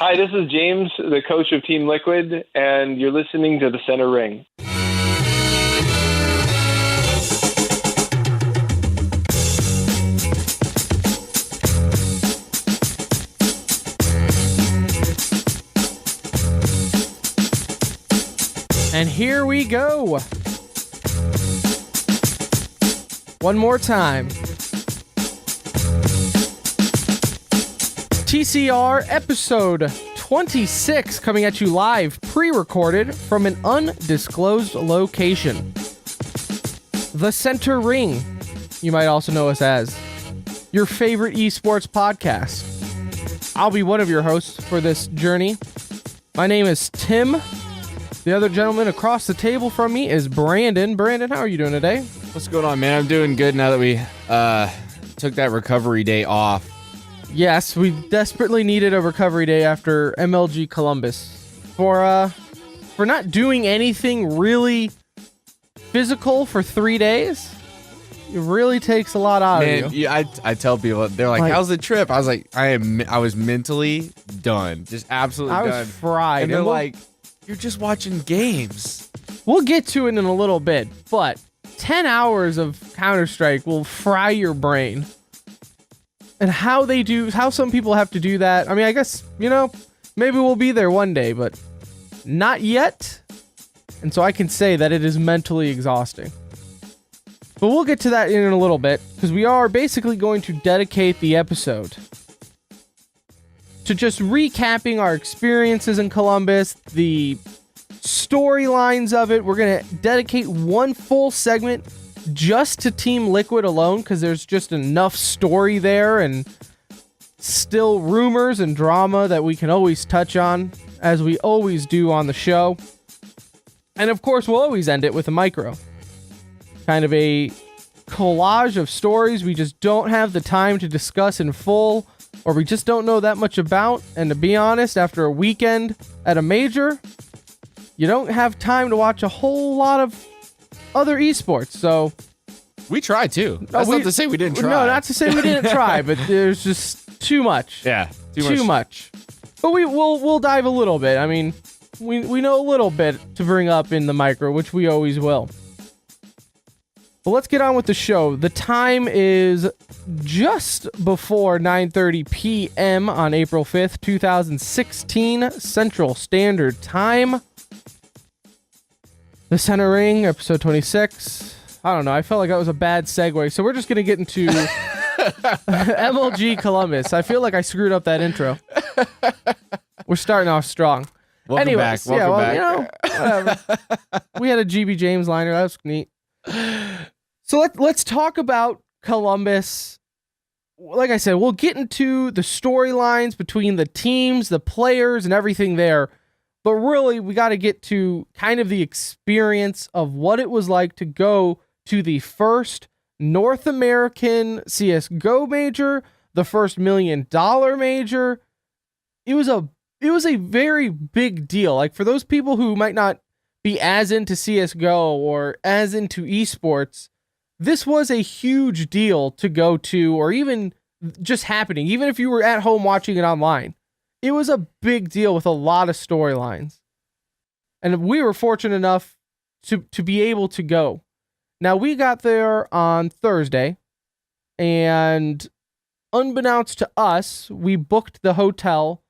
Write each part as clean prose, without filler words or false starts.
Hi, this is James, the coach of Team Liquid, and you're listening to The Center Ring. And here we go. One more time. TCR episode 26 coming at you live, pre-recorded from an undisclosed location. The Center Ring, you might also know us as, your favorite esports podcast. I'll be one of your hosts for this journey. My name is Tim. The other gentleman across the table from me is Brandon. Brandon, how are you doing today? What's going on, man? I'm doing good now that we took that recovery day off. Yes, we desperately needed a recovery day after MLG Columbus for not doing anything really physical for 3 days. It really takes a lot out of you. Yeah, I tell people, they're like, "How's the trip?" I was like, I was mentally done, just absolutely done. I was fried. And they're like, "You're just watching games." We'll get to it in a little bit, but 10 hours of Counter-Strike will fry your brain. And how some people have to do that. I mean, I guess, maybe we'll be there one day, but not yet. And so I can say that it is mentally exhausting. But we'll get to that in a little bit, because we are basically going to dedicate the episode to just recapping our experiences in Columbus, the storylines of it. We're going to dedicate one full segment just to Team Liquid alone, because there's just enough story there and still rumors and drama that we can always touch on, as we always do on the show. And of course, we'll always end it with a micro. Kind of a collage of stories we just don't have the time to discuss in full, or we just don't know that much about. And to be honest, after a weekend at a major, you don't have time to watch a whole lot of other esports. So we tried too. That's not to say we didn't try. No, not to say we didn't try, but there's just too much. Yeah, too much. But we'll dive a little bit. I mean, we know a little bit to bring up in the micro, which we always will. But let's get on with the show. The time is just before 9:30 p.m. on April 5th, 2016, Central Standard Time. The Center Ring, episode 26. I don't know. I felt like that was a bad segue. So we're just going to get into MLG Columbus. I feel like I screwed up that intro. We're starting off strong. Welcome back. Whatever. We had a GB James liner. That was neat. So let's talk about Columbus. Like I said, we'll get into the storylines between the teams, the players, and everything there. But really, we got to get to kind of the experience of what it was like to go to the first North American CSGO major, the first $1 million major. It was a very big deal. Like, for those people who might not be as into CSGO or as into esports, this was a huge deal to go to, or even just happening, even if you were at home watching it online. It was a big deal with a lot of storylines. And we were fortunate enough to be able to go. Now, we got there on Thursday, and unbeknownst to us, we booked the hotel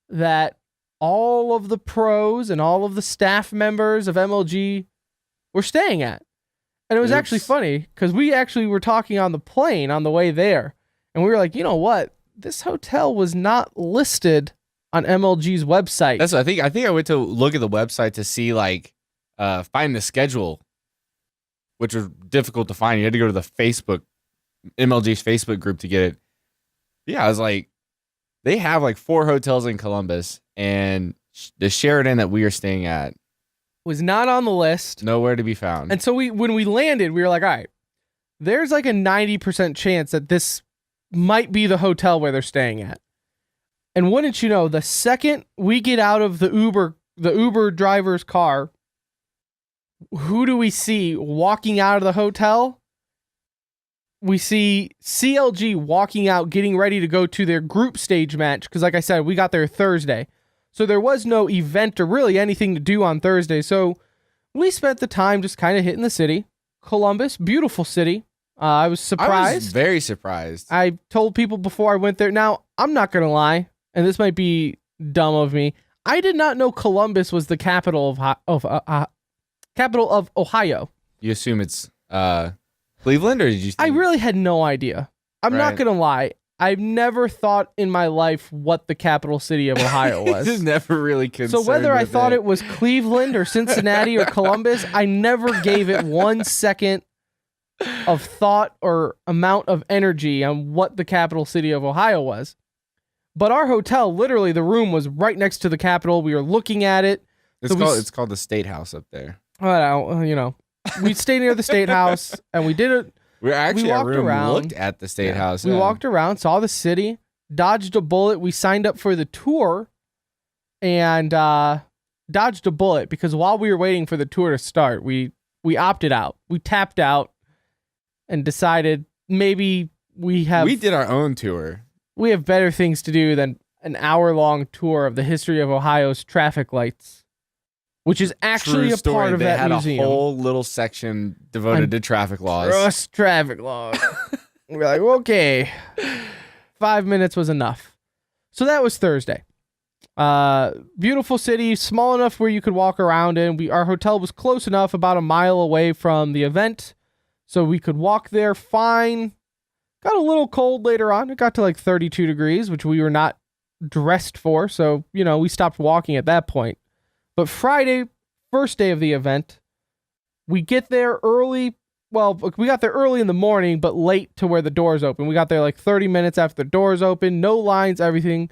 that all of the pros and all of the staff members of MLG were staying at. And it was actually funny, because we actually were talking on the plane on the way there, and we were like, you know what? This hotel was not listed on MLG's website. That's what I think I went to look at the website to see, find the schedule, which was difficult to find. You had to go to the MLG's Facebook group to get it. Yeah, I was like, they have 4 hotels in Columbus, and the Sheraton that we are staying at was not on the list. Nowhere to be found. And so when we landed, we were like, all right, there's a 90% chance that this might be the hotel where they're staying at. And wouldn't you know, the second we get out of the Uber driver's car, who do we see walking out of the hotel? we see CLG walking out, getting ready to go to their group stage match. Because like I said, we got there Thursday. So there was no event or really anything to do on Thursday. So we spent the time just kind of hitting the city. Columbus, beautiful city. I was surprised. I was very surprised. I told people before I went there. Now, I'm not going to lie, and this might be dumb of me. I did not know Columbus was the capital of Ohio. You assume it's Cleveland, or did you? I really had no idea. I'm not Right. going to lie. I've never thought in my life what the capital city of Ohio was. Just never really concerned. So whether I with thought it was Cleveland or Cincinnati or Columbus, I never gave it 1 second of thought or amount of energy on what the capital city of Ohio was. But our hotel, literally the room was right next to the Capitol. We were looking at it. It's called the State House up there. We stayed near the State House and we did it. We're actually walked around. looked at the State House. We yeah. walked around, saw the city, dodged a bullet. We signed up for the tour and dodged a bullet because while we were waiting for the tour to start, we opted out. We tapped out and decided maybe we did our own tour. We have better things to do than an hour-long tour of the history of Ohio's traffic lights, which is actually True a story. part of they that had museum. a whole little section devoted to traffic laws. Trust traffic laws. We're like, okay, 5 minutes was enough. So that was Thursday. Beautiful city, small enough where you could walk around in. Our hotel was close enough, about a mile away from the event, so we could walk there fine. Got a little cold later on. It got to like 32 degrees, which we were not dressed for, so, we stopped walking at that point. But Friday, first day of the event, we get there early. Well, we got there early in the morning, but late to where the doors open. We got there like 30 minutes after the doors open. No lines, everything.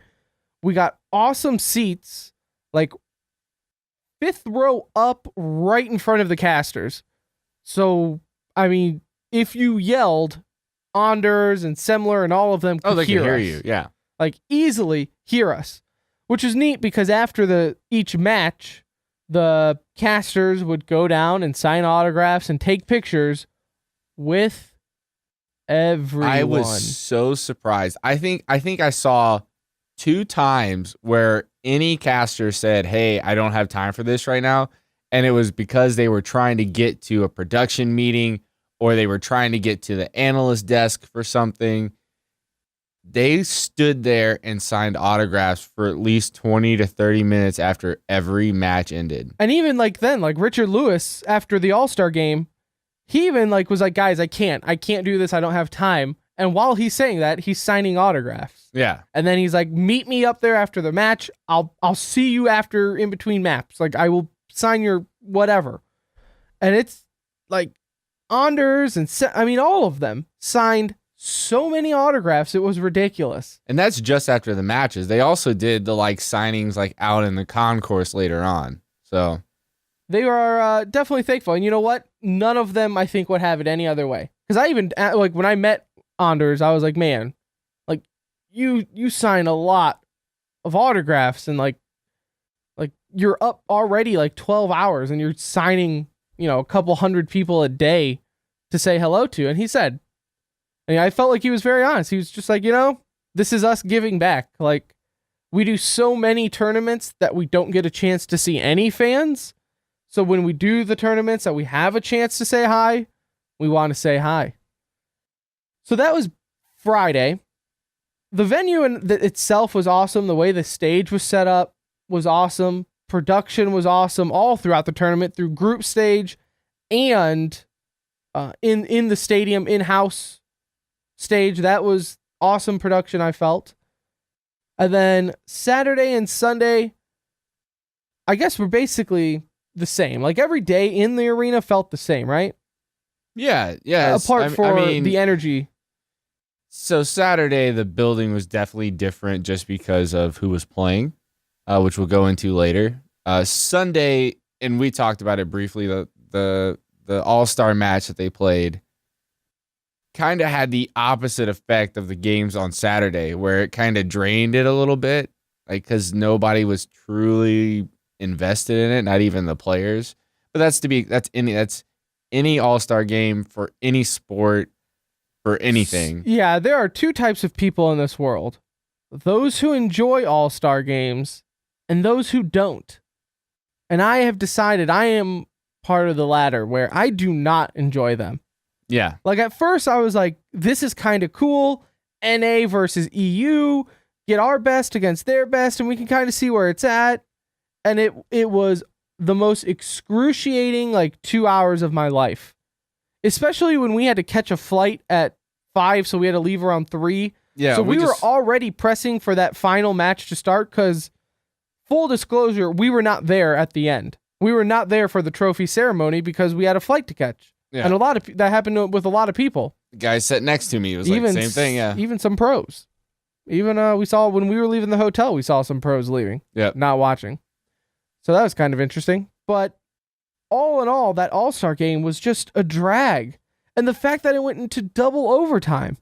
We got awesome seats, like 5th row up right in front of the casters. So, I mean, if you yelled, Anders and Semler and all of them could they hear can hear us. you, yeah. Like, easily hear us. Which is neat because after each match, the casters would go down and sign autographs and take pictures with everyone. I was so surprised. I think I saw 2 times where any caster said, "Hey, I don't have time for this right now," and it was because they were trying to get to a production meeting or they were trying to get to the analyst desk for something. They stood there and signed autographs for at least 20 to 30 minutes after every match ended. And even like then, like Richard Lewis after the All-Star game, he even was like, "Guys, I can't do this. I don't have time." And while he's saying that, he's signing autographs. Yeah. And then he's like, "Meet me up there after the match. I'll see you after in between maps. Like I will sign your whatever." And it's like Anders and all of them signed so many autographs, it was ridiculous. And that's just after the matches. They also did the signings out in the concourse later on. So they are definitely thankful. And you know what? None of them, I think, would have it any other way. Because I even when I met Anders, I was like, "Man, you sign a lot of autographs, and like you're up already 12 hours, and you're signing a couple hundred people a day to say hello to." And he said. And I felt like he was very honest. He was just like, this is us giving back. Like, we do so many tournaments that we don't get a chance to see any fans. So when we do the tournaments that we have a chance to say hi, we want to say hi. So that was Friday. The venue itself was awesome. The way the stage was set up was awesome. Production was awesome all throughout the tournament, through group stage and in the stadium, in-house stage. That was awesome production, I felt. And then Saturday and Sunday, I guess we're basically the same. Like every day in the arena felt the same, right? Yeah. Apart from the energy. So Saturday, the building was definitely different just because of who was playing, which we'll go into later. Sunday, and we talked about it briefly, the All-Star match that they played kind of had the opposite effect of the games on Saturday, where it kind of drained it a little bit, because nobody was truly invested in it, not even the players. But that's any All-Star game for any sport. for anything. Yeah, there are two types of people in this world. Those who enjoy all-star games and those who don't. And I have decided I am part of the latter where I do not enjoy them. Yeah. Like at first I was like, this is kind of cool. NA versus EU, get our best against their best and we can kind of see where it's at. And it was the most excruciating like 2 hours of my life. Especially when we had to catch a flight at 5, so we had to leave around 3. Yeah. So we were already pressing for that final match to start because, full disclosure, we were not there at the end. We were not there for the trophy ceremony because we had a flight to catch. Yeah. And that happened with a lot of people. The guy sat next to me. It was like the same thing, yeah. Even some pros. Even we saw when we were leaving the hotel, we saw some pros leaving. Yeah. Not watching. So that was kind of interesting. But all in all, that All-Star game was just a drag. And the fact that it went into double overtime.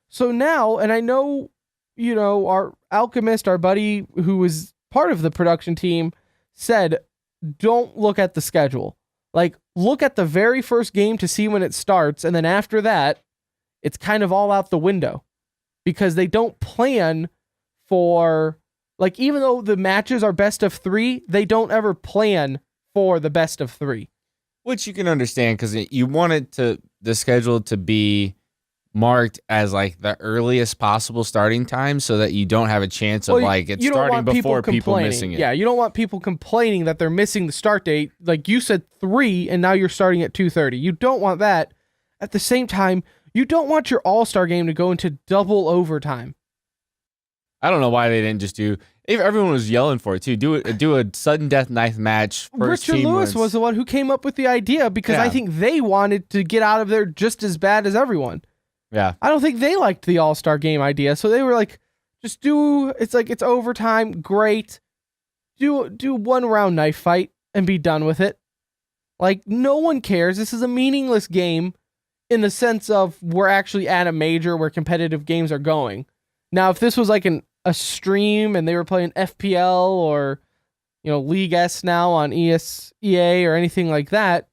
So now, and I know, our Alchemist, our buddy who was part of the production team, said, don't look at the schedule. Like, look at the very first game to see when it starts. And then after that, it's kind of all out the window. Because they don't plan for, like, even though the matches are best of 3, they don't ever plan for the best of 3. Which you can understand because you want the schedule to be marked as like the earliest possible starting time so that you don't have a chance of it's starting before people missing it. Yeah, you don't want people complaining that they're missing the start date. Like you said 3 and now you're starting at 2:30. You don't want that. At the same time, you don't want your All-Star game to go into double overtime. I don't know why they didn't just do. If everyone was yelling for it too, do a sudden death knife match. Richard Lewis was the one who came up with the idea because I think they wanted to get out of there just as bad as everyone. Yeah, I don't think they liked the All-Star game idea, so they were like, just do. It's like it's overtime, great. Do 1 round knife fight and be done with it. Like no one cares. This is a meaningless game in the sense of we're actually at a major where competitive games are going. Now, if this was like a stream and they were playing FPL or League S now on EA or anything like that,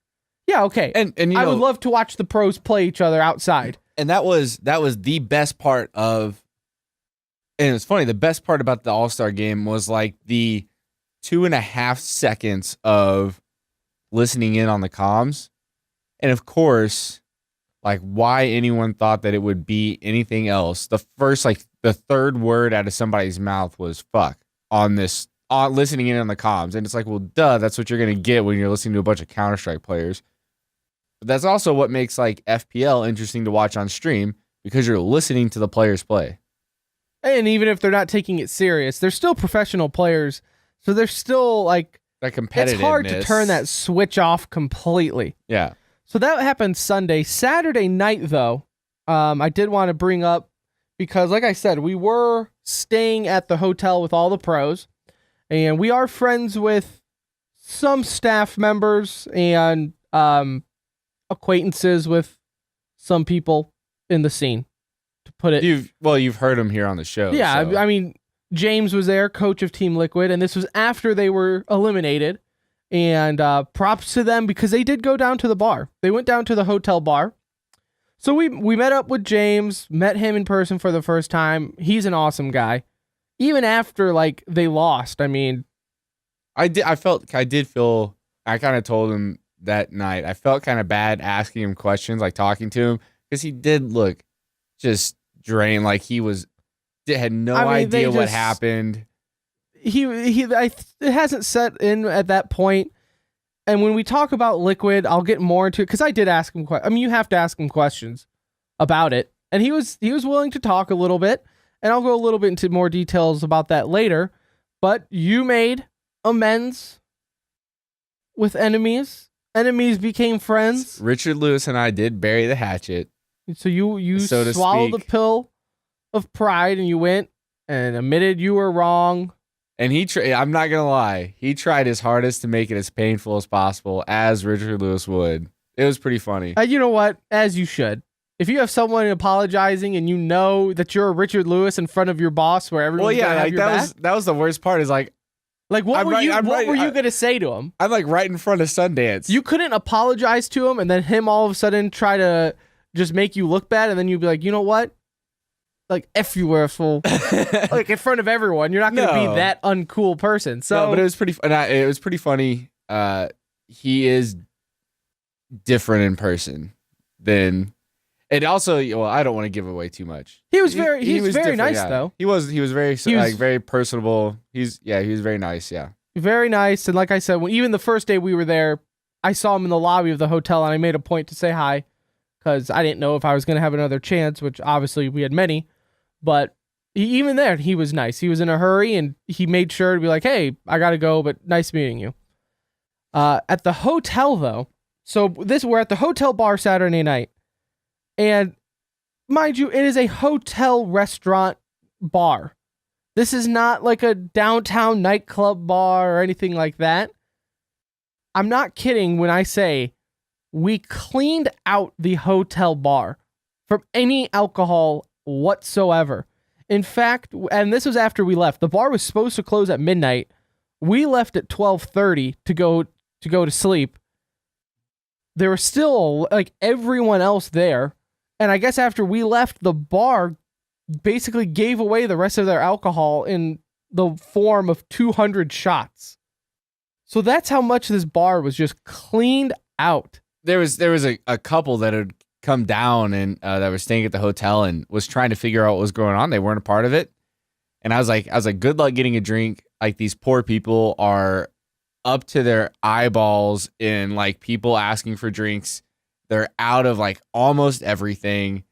yeah, okay. And I would love to watch the pros play each other outside. And that was the best part of, and it's funny, the best part about the All-Star game was like the 2.5 seconds of listening in on the comms. And of course, like why anyone thought that it would be anything else. The third word out of somebody's mouth was fuck on listening in on the comms. And it's like, well, duh, that's what you're going to get when you're listening to a bunch of Counter-Strike players. But that's also what makes like FPL interesting to watch on stream because you're listening to the players play. And even if they're not taking it serious, they're still professional players. So they're still like that competitiveness. It's hard to turn that switch off completely. Yeah. So that happened Sunday. Saturday night, though, I did want to bring up because, like I said, we were staying at the hotel with all the pros, and we are friends with some staff members and acquaintances with some people in the scene. To put it, you've heard him here on the show. Yeah, so. I mean, James was there, coach of Team Liquid, and this was after they were eliminated. And props to them because they did go down to the bar. They went down to the hotel bar. So we met up with James, met him in person for the first time. He's an awesome guy. Even after like they lost, I mean, I did feel I kind of told him that night. I felt kind of bad asking him questions, like talking to him, because he did look just drained, like he had no idea what happened. It hasn't set in at that point. And when we talk about Liquid, I'll get more into it because I did ask him. I mean, you have to ask him questions about it, and he was willing to talk a little bit. And I'll go a little bit into more details about that later. But you made amends with enemies. Enemies became friends. Richard Lewis and I did bury the hatchet. So you swallowed the pill of pride and you went and admitted you were wrong. And I'm not going to lie, he tried his hardest to make it as painful as possible, as Richard Lewis would. It was pretty funny. You know what? As you should. If you have someone apologizing and you know that you're Richard Lewis in front of your boss where everyone's gonna have your back. That was the worst part is like what were you going to say to him? I'm like right in front of Sundance. You couldn't apologize to him and then him all of a sudden try to just make you look bad, and then you'd be like, you know what? Like, F you, asshole. Like, in front of everyone. You're not going to be that uncool person. So, no, but it was pretty. It was pretty funny. He is different in person than. It also, well, I don't want to give away too much. He was very nice, yeah. though. He was very very personable. He was very nice. Yeah, very nice. And like I said, even the first day we were there, I saw him in the lobby of the hotel, and I made a point to say hi because I didn't know if I was going to have another chance, which obviously we had many. But even there, he was nice. He was in a hurry, and he made sure to be like, hey, I got to go, but nice meeting you. At the hotel, though, so we're at the hotel bar Saturday night, and mind you, it is a hotel restaurant bar. This is not like a downtown nightclub bar or anything like that. I'm not kidding when I say we cleaned out the hotel bar from any alcohol whatsoever. In fact, and this was after we left, the bar was supposed to close at midnight. We left at 12:30 to go to sleep. There was still like everyone else there, and I guess after we left, the bar basically gave away the rest of their alcohol in the form of 200 shots. So that's how much this bar was just cleaned out. There was a couple that had come down and that were staying at the hotel and was trying to figure out what was going on. They weren't a part of it. And I was like, good luck getting a drink. Like, these poor people are up to their eyeballs in like people asking for drinks. They're out of like almost everything.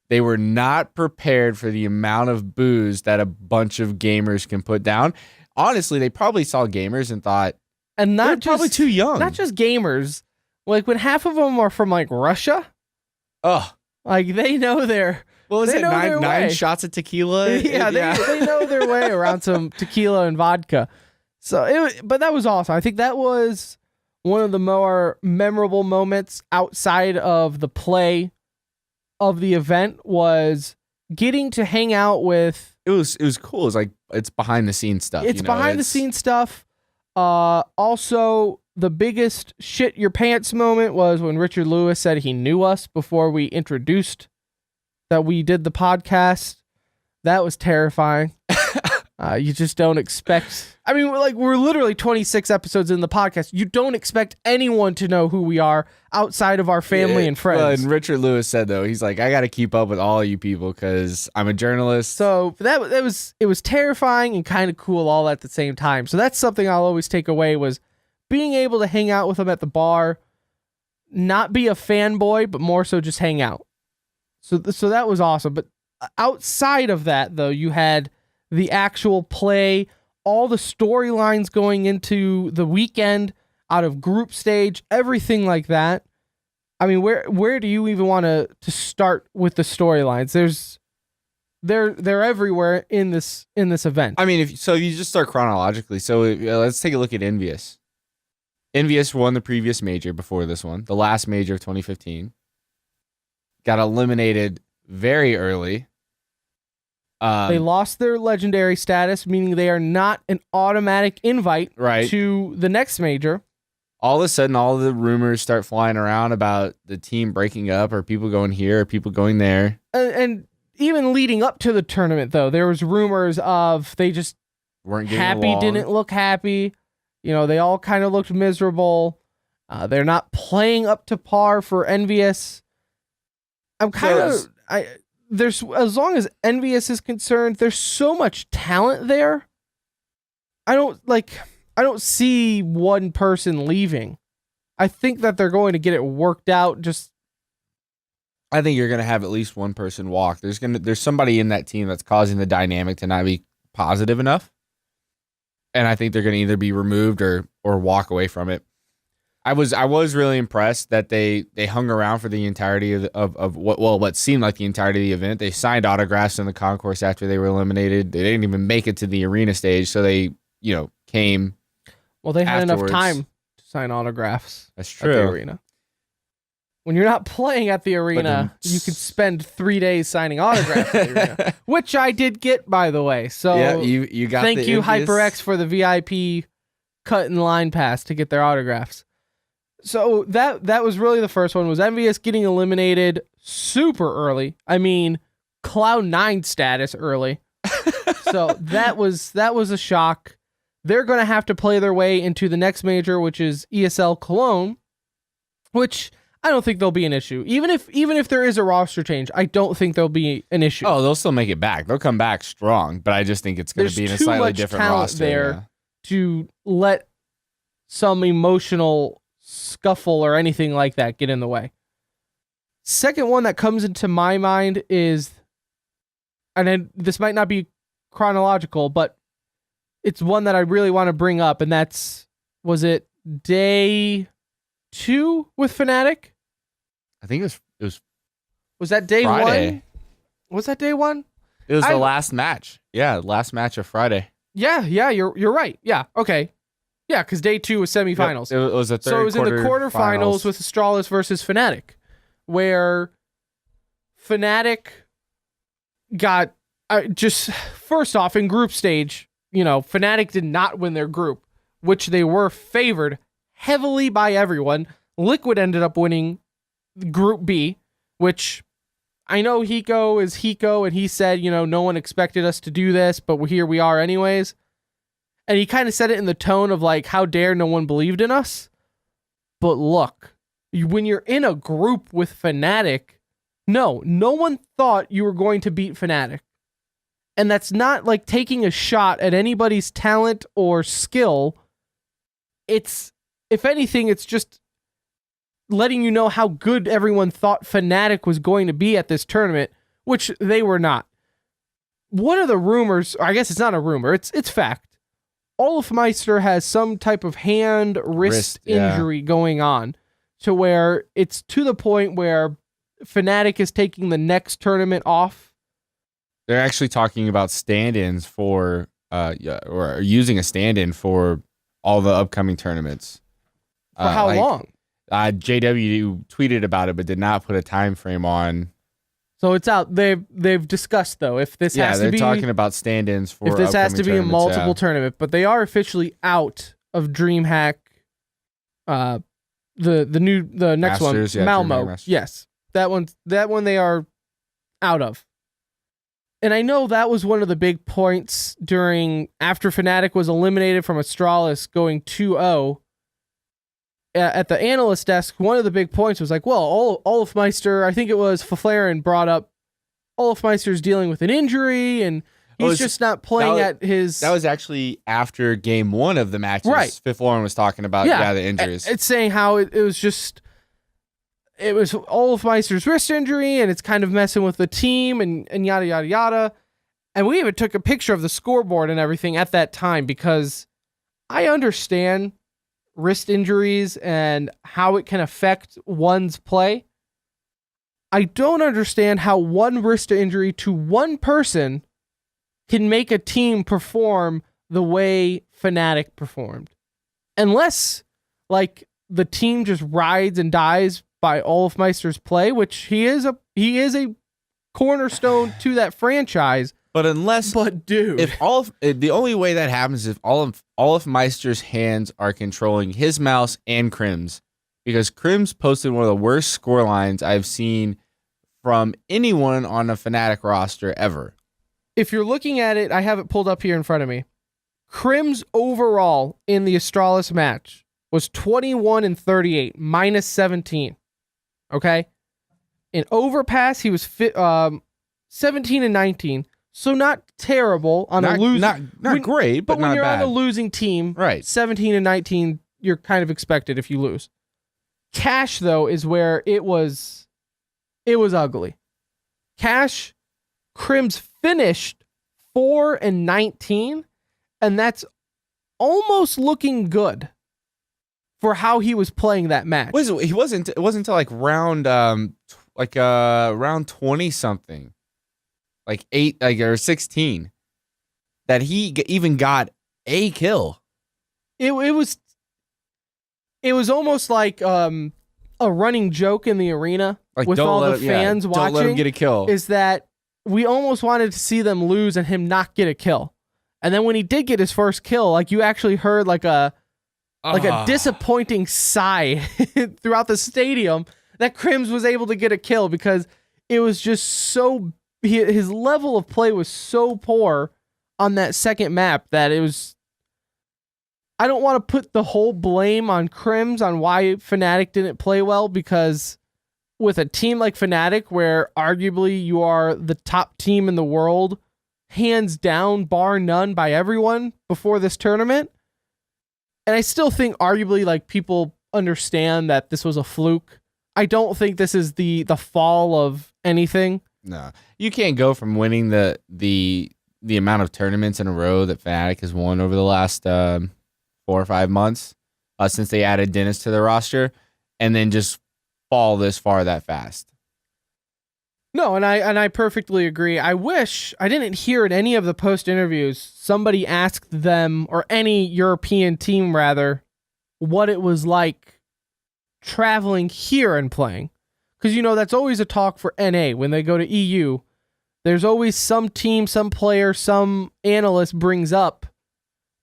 They were not prepared for the amount of booze that a bunch of gamers can put down. Honestly, they probably saw gamers and thought, and they're probably too young. Not just gamers. Like, when half of them are from like Russia. Oh, like they know their. What was it? Nine shots of tequila. Yeah, they know their way around some tequila and vodka. So but that was awesome. I think that was one of the more memorable moments outside of the play of the event, was getting to hang out with. It was cool. It was like, it's behind the scenes stuff. It's behind the scenes stuff. Also, the biggest shit your pants moment was when Richard Lewis said he knew us before we introduced that we did the podcast. That was terrifying. You just don't expect. I mean, we're literally 26 episodes in the podcast. You don't expect anyone to know who we are outside of our family and friends. Well, and Richard Lewis said, though, he's like, I got to keep up with all you people because I'm a journalist. So it was terrifying and kind of cool all at the same time. So that's something I'll always take away, was being able to hang out with them at the bar, not be a fanboy, but more so just hang out. So that was awesome. But outside of that, though, you had the actual play, all the storylines going into the weekend out of group stage, everything like that. I mean, where do you even want to start with the storylines? They're everywhere in this event. I mean, if you just start chronologically, so let's take a look at Envious. Envious won the previous major before this one, the last major of 2015. Got eliminated very early. They lost their legendary status, meaning they are not an automatic invite to the next major. All of a sudden, all the rumors start flying around about the team breaking up, or people going here, or people going there. And even leading up to the tournament, though, there was rumors of they just weren't getting happy, along. didn't look happy. You know, they all kind of looked miserable. They're not playing up to par for Envious. There's, as long as Envious is concerned, there's so much talent there. I don't see one person leaving. I think that they're going to get it worked out. I think you're going to have at least one person walk. There's somebody in that team that's causing the dynamic to not be positive enough. And I think they're going to either be removed or walk away from it. I was really impressed that they hung around for the entirety of what seemed like the entirety of the event. They signed autographs in the concourse after they were eliminated. They didn't even make it to the arena stage, so they came. Well, they had afterwards. enough time to sign autographs. That's true. At the arena. When you're not playing at the arena, you could spend 3 days signing autographs at the arena, which I did get, by the way. So yeah, you got. Thank you, HyperX, for the VIP cut in line pass to get their autographs. So that was really the first one, was Envious getting eliminated super early. I mean, Cloud9 status early. So that was a shock. They're going to have to play their way into the next major, which is ESL Cologne, which I don't think there'll be an issue. Even if there is a roster change, I don't think there'll be an issue. Oh, they'll still make it back. They'll come back strong, but I just think it's going to be in a slightly different roster there to let some emotional scuffle or anything like that get in the way. Second one that comes into my mind is, and this might not be chronological, but it's one that I really want to bring up, and was it day 2 with Fnatic? I think it was. Was that day Friday. 1? Was that day 1? It was the last match. Yeah, last match of Friday. Yeah, you're right. Yeah, okay. Yeah, because day 2 was semifinals. Yep, it was a third. So it was in the quarterfinals with Astralis versus Fnatic, where Fnatic got just first off in group stage. Fnatic did not win their group, which they were favored heavily by everyone. Liquid ended up winning Group B, which I know Hiko is Hiko, and he said, no one expected us to do this, but here we are anyways. And he kind of said it in the tone of like, how dare no one believed in us? But look, when you're in a group with Fnatic, no one thought you were going to beat Fnatic. And that's not like taking a shot at anybody's talent or skill. If anything, it's just letting you know how good everyone thought Fnatic was going to be at this tournament, which they were not. One of the rumors, or I guess it's not a rumor, it's fact. Olafmeister has some type of wrist injury going on, to where it's to the point where Fnatic is taking the next tournament off. They're actually talking about stand-ins for, or using a stand-in for all the upcoming tournaments. For how long? JW tweeted about it, but did not put a time frame on. So it's out. They've discussed though if this has to be. Yeah, they're talking about stand-ins for. If this has to be a multiple tournament, but they are officially out of DreamHack. The next Masters, one, yeah, Malmo. Masters. Yes, that one they are out of. And I know that was one of the big points after Fnatic was eliminated from Astralis going 2-0. At the analyst desk, one of the big points was like, well, Olafmeister, I think it was Faflaren brought up Olafmeister's dealing with an injury and he's just not playing at his... That was actually after game 1 of the matches. Right. Fifth-Lauren was talking about, the injuries. It's saying how it was Olafmeister's wrist injury and it's kind of messing with the team and yada, yada, yada. And we even took a picture of the scoreboard and everything at that time because I understand wrist injuries and how it can affect one's play. I don't understand how one wrist injury to one person can make a team perform the way Fnatic performed. Unless, like, the team just rides and dies by Olafmeister's play, which he is a cornerstone to that franchise. But dude, the only way that happens is if Olafmeister's hands are controlling his mouse and Crim's, because Crim's posted one of the worst score lines I've seen from anyone on a Fnatic roster ever. If you're looking at it, I have it pulled up here in front of me. Crim's overall in the Astralis match was 21-38, minus 17. Okay? In Overpass, he was 17-19. So not terrible on a losing... Not great, but when not you're bad. on a losing team, right. 17-19, you're kind of expected if you lose. Cash, though, is where it was ugly. Cash, Crim's finished 4-19, and that's almost looking good for how he was playing that match. It wasn't until like round 20 something. Like 8 or 16 that he even got a kill. It was almost like a running joke in the arena, like, with all the fans watching. Don't let him get a kill. Is that we almost wanted to see them lose and him not get a kill. And then when he did get his first kill, like, you actually heard like a like a disappointing sigh throughout the stadium that Crims was able to get a kill, because it was just so, his level of play was so poor on that second map that it was, I don't want to put the whole blame on Crims on why Fnatic didn't play well, because with a team like Fnatic, where arguably you are the top team in the world, hands down, bar none by everyone before this tournament. And I still think arguably like people understand that this was a fluke. I don't think this is the fall of anything. No, you can't go from winning the amount of tournaments in a row that Fnatic has won over the last 4 or 5 months since they added Dennis to their roster, and then just fall this far that fast. No, and I perfectly agree. I wish I didn't hear in any of the post interviews somebody asked them, or any European team rather, what it was like traveling here and playing. Because, you know, that's always a talk for NA when they go to EU. There's always some team, some player, some analyst brings up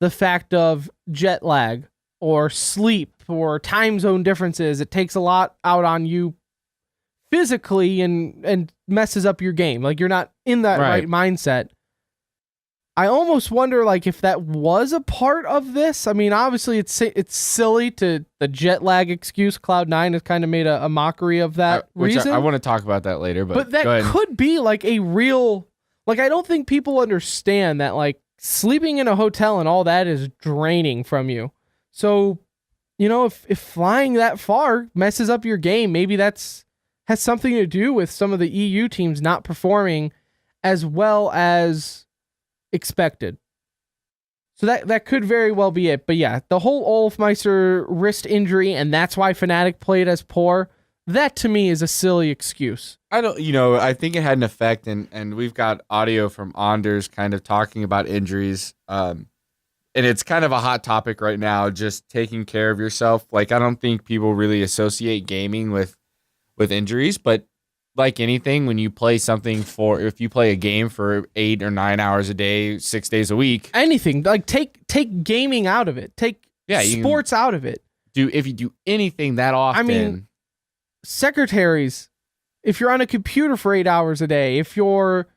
the fact of jet lag or sleep or time zone differences. It takes a lot out on you physically and messes up your game. Like, you're not in that right mindset. I almost wonder, like, if that was a part of this. I mean, obviously it's silly to the jet lag excuse. Cloud9 has kind of made a mockery of that reason. I want to talk about that later, but that could be like a real, like, I don't think people understand that, like, sleeping in a hotel and all that is draining from you. So, you know, if flying that far messes up your game, maybe has something to do with some of the EU teams not performing as well as expected. So that could very well be it. But yeah, the whole Olofmeister wrist injury, and that's why Fnatic played as poor, that to me is a silly excuse. I think it had an effect, and we've got audio from Anders kind of talking about injuries. And it's kind of a hot topic right now, just taking care of yourself. Like, I don't think people really associate gaming with injuries, but like anything, when you play if you play a game for 8 or 9 hours a day, 6 days a week, anything, like take gaming out of it, take sports out of it. If you do anything that often, I mean, secretaries, if you're on a computer for 8 hours a day, if you're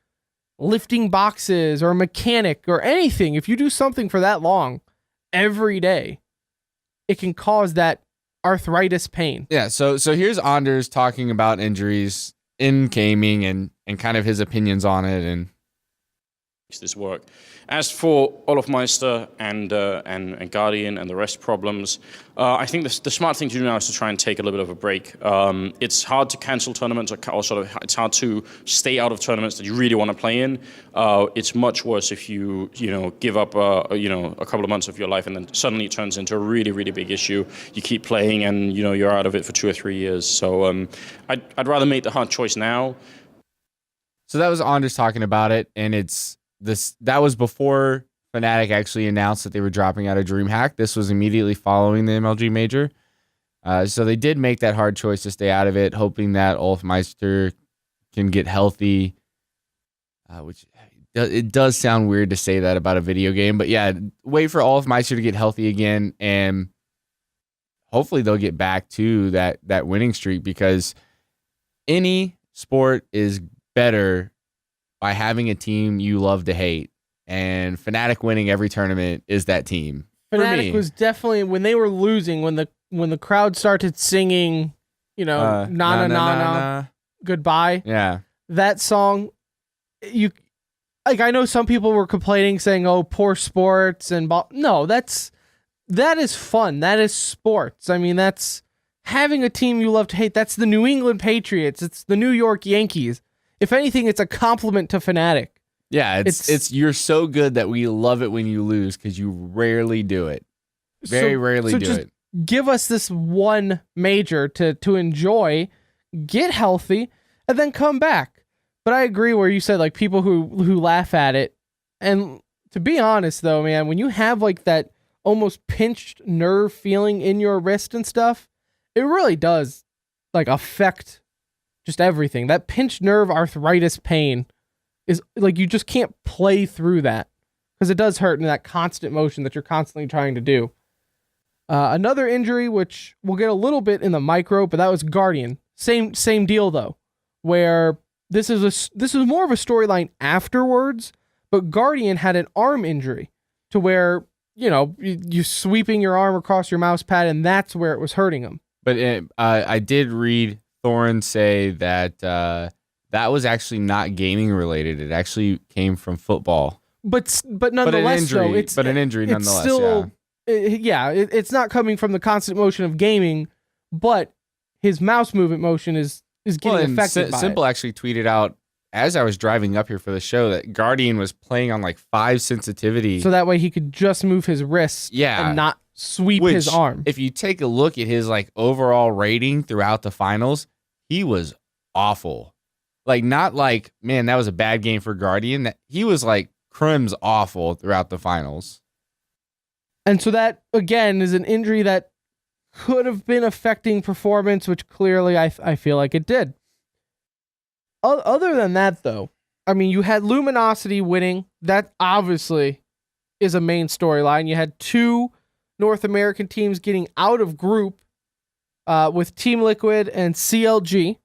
lifting boxes or a mechanic or anything, if you do something for that long every day, it can cause that arthritis pain. Yeah, so here's Anders talking about injuries in gaming and kind of his opinions on it and this work. As for Olofmeister and Guardian and the rest problems, I think the smart thing to do now is to try and take a little bit of a break. It's hard to cancel tournaments, or sort of it's hard to stay out of tournaments that you really want to play in. It's much worse if you give up a couple of months of your life and then suddenly it turns into a really, really big issue. You keep playing and you're out of it for 2 or 3 years. So I'd rather make the hard choice now. So that was Anders talking about it, and that was before Fnatic actually announced that they were dropping out of DreamHack. This was immediately following the MLG Major. So they did make that hard choice to stay out of it, hoping that Olofmeister can get healthy, which it does sound weird to say that about a video game. But yeah, wait for Olofmeister to get healthy again, and hopefully they'll get back to that winning streak, because any sport is better by having a team you love to hate, and Fnatic winning every tournament is that team. Fnatic was definitely, when they were losing, when the crowd started singing, na na na na goodbye. Yeah, that song. I know some people were complaining, saying, "Oh, poor sports," and no, that is fun. That is sports. I mean, that's having a team you love to hate. That's the New England Patriots. It's the New York Yankees. If anything, it's a compliment to Fnatic. Yeah, it's you're so good that we love it when you lose, because you rarely do it. Very rarely do it. Give us this one major to enjoy, get healthy, and then come back. But I agree where you said, like, people who laugh at it. And to be honest, though, man, when you have like that almost pinched nerve feeling in your wrist and stuff, it really does like affect just everything. That pinched nerve arthritis pain is like, you just can't play through that, because it does hurt in that constant motion that you're constantly trying to do. Another injury, which we'll get a little bit in the micro, but that was Guardian. Same deal though, where this is more of a storyline afterwards. But Guardian had an arm injury to where you sweeping your arm across your mouse pad, and that's where it was hurting him. But I did read Thorin say that that was actually not gaming related. It actually came from football. But nonetheless, an injury nonetheless. Still, it's not coming from the constant motion of gaming, but his mouse movement motion is getting affected by Simple it. actually tweeted out as I was driving up here for the show that Guardian was playing on like 5 sensitivity. So that way he could just move his wrists and not sweep his arm. If you take a look at his like overall rating throughout the finals, he was awful. Like not like, man, that was a bad game for Guardian. He was like Crim's awful throughout the finals. And so that, again, is an injury that could have been affecting performance, which clearly I feel like it did. Other than that, though, I mean, you had Luminosity winning. That obviously is a main storyline. You had 2 North American teams getting out of group with Team Liquid and CLG.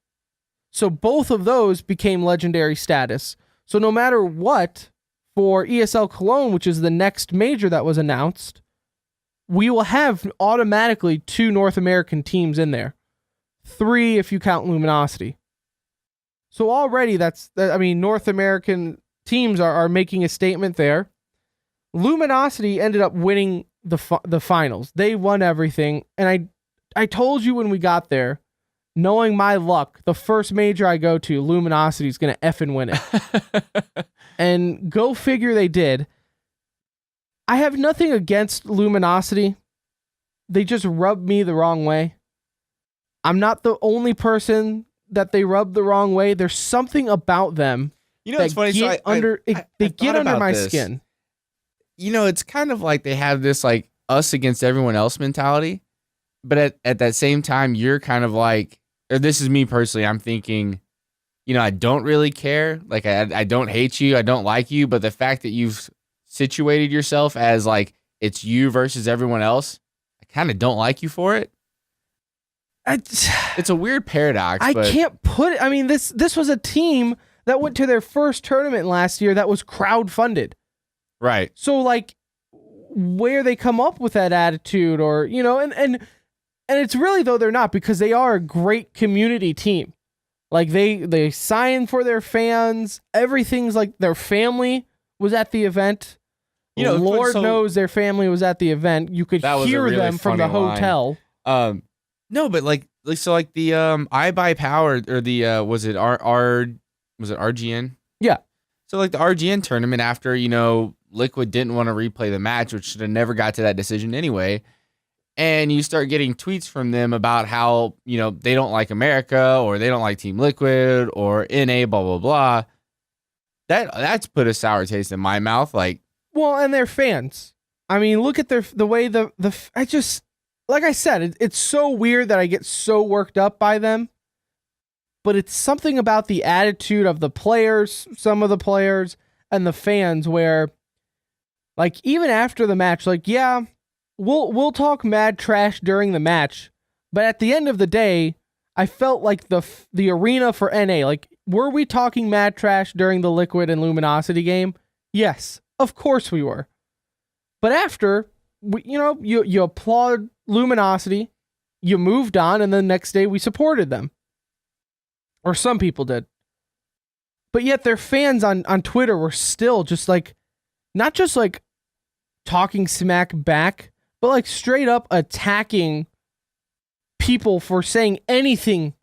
So both of those became legendary status. So no matter what, for ESL Cologne, which is the next major that was announced, we will have automatically 2 North American teams in there. 3 if you count Luminosity. So already North American teams are making a statement there. Luminosity ended up winning the finals. They won everything. And I told you when we got there, knowing my luck, the first major I go to, Luminosity is going to effing win it. And go figure they did. I have nothing against Luminosity. They just rub me the wrong way. I'm not the only person that they rub the wrong way. There's something about them. It's funny. They get under my skin. It's kind of like they have this like us against everyone else mentality. But at that same time, you're kind of like, or this is me personally, I'm thinking, I don't really care. Like, I don't hate you. I don't like you. But the fact that you've situated yourself as like, it's you versus everyone else, I kind of don't like you for it. It's a weird paradox. I can't put it. I mean, this was a team that went to their first tournament last year that was crowdfunded. Right. So, like, where they come up with that attitude or, and it's really, though, they're not, because they are a great community team. Like, they sign for their fans. Everything's like their family was at the event. Lord knows their family was at the event. You could hear them from the hotel. No, but like the I Buy Power or the was it RGN? Yeah. So like the RGN tournament after, Liquid didn't want to replay the match, which should have never got to that decision anyway. And you start getting tweets from them about how, they don't like America or they don't like Team Liquid or NA, blah, blah, blah. That's put a sour taste in my mouth. Like, well, and they're fans. I mean, look at the way like I said, it's so weird that I get so worked up by them. But it's something about the attitude of the players, some of the players, and the fans where, like, even after the match, like, yeah, we'll talk mad trash during the match. But at the end of the day, I felt like the arena for NA, like, were we talking mad trash during the Liquid and Luminosity game? Yes, of course we were. But after, you applaud Luminosity, you moved on, and the next day we supported them. Or some people did. But yet their fans on Twitter were still just like, not just like talking smack back, but like straight up attacking people for saying anything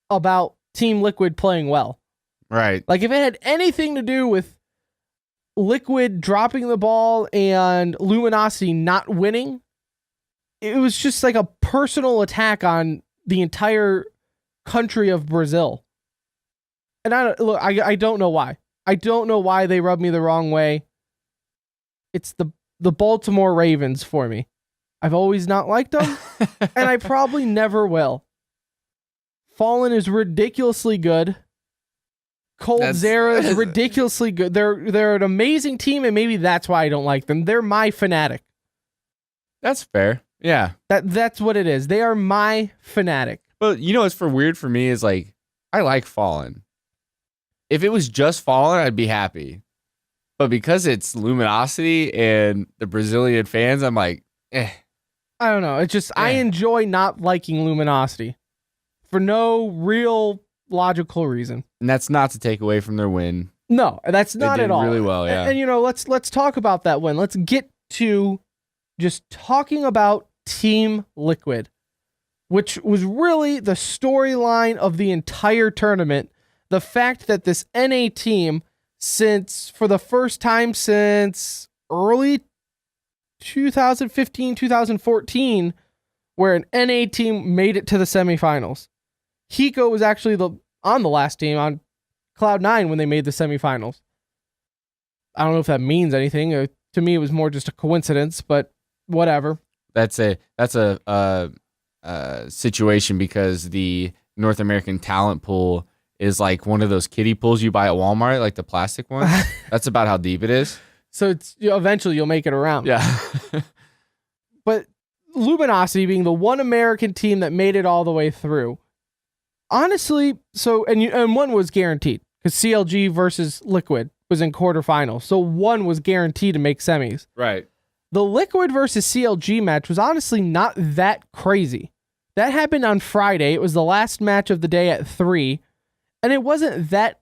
about Team Liquid playing well. Right. Like if it had anything to do with Liquid dropping the ball and Luminosity not winning, it was just like a personal attack on the entire country of Brazil. And I don't know why. I don't know why they rub me the wrong way. It's the Baltimore Ravens for me. I've always not liked them, and I probably never will. Fallen is ridiculously good. Cold Zera is ridiculously good. They're an amazing team, and maybe that's why I don't like them. They're my fanatic. That's fair. Yeah. That's what it is. They are my fanatic. But you know what's weird for me is like, I like Fallen. If it was just Fallen, I'd be happy. But because it's Luminosity and the Brazilian fans, I'm like, eh. I don't know. It's just, I enjoy not liking Luminosity for no real logical reason. And that's not to take away from their win. No, that's not They did at all. really well, yeah. And you know, let's talk about that win. Let's get to just talking about Team Liquid, which was really the storyline of the entire tournament. The fact that this NA team, for the first time since early 2015, 2014, where an NA team made it to the semifinals. Hiko was actually on the last team on Cloud9 when they made the semifinals. I don't know if that means anything. To me, it was more just a coincidence, but whatever. That's a situation because the North American talent pool is like one of those kiddie pools you buy at Walmart, like the plastic one. That's about how deep it is. So it's eventually you'll make it around. Yeah. But Luminosity being the one American team that made it all the way through. Honestly, and one was guaranteed because CLG versus Liquid was in quarterfinals. So one was guaranteed to make semis. Right. The Liquid versus CLG match was honestly not that crazy. That happened on Friday. It was the last match of the day at 3. And it wasn't that,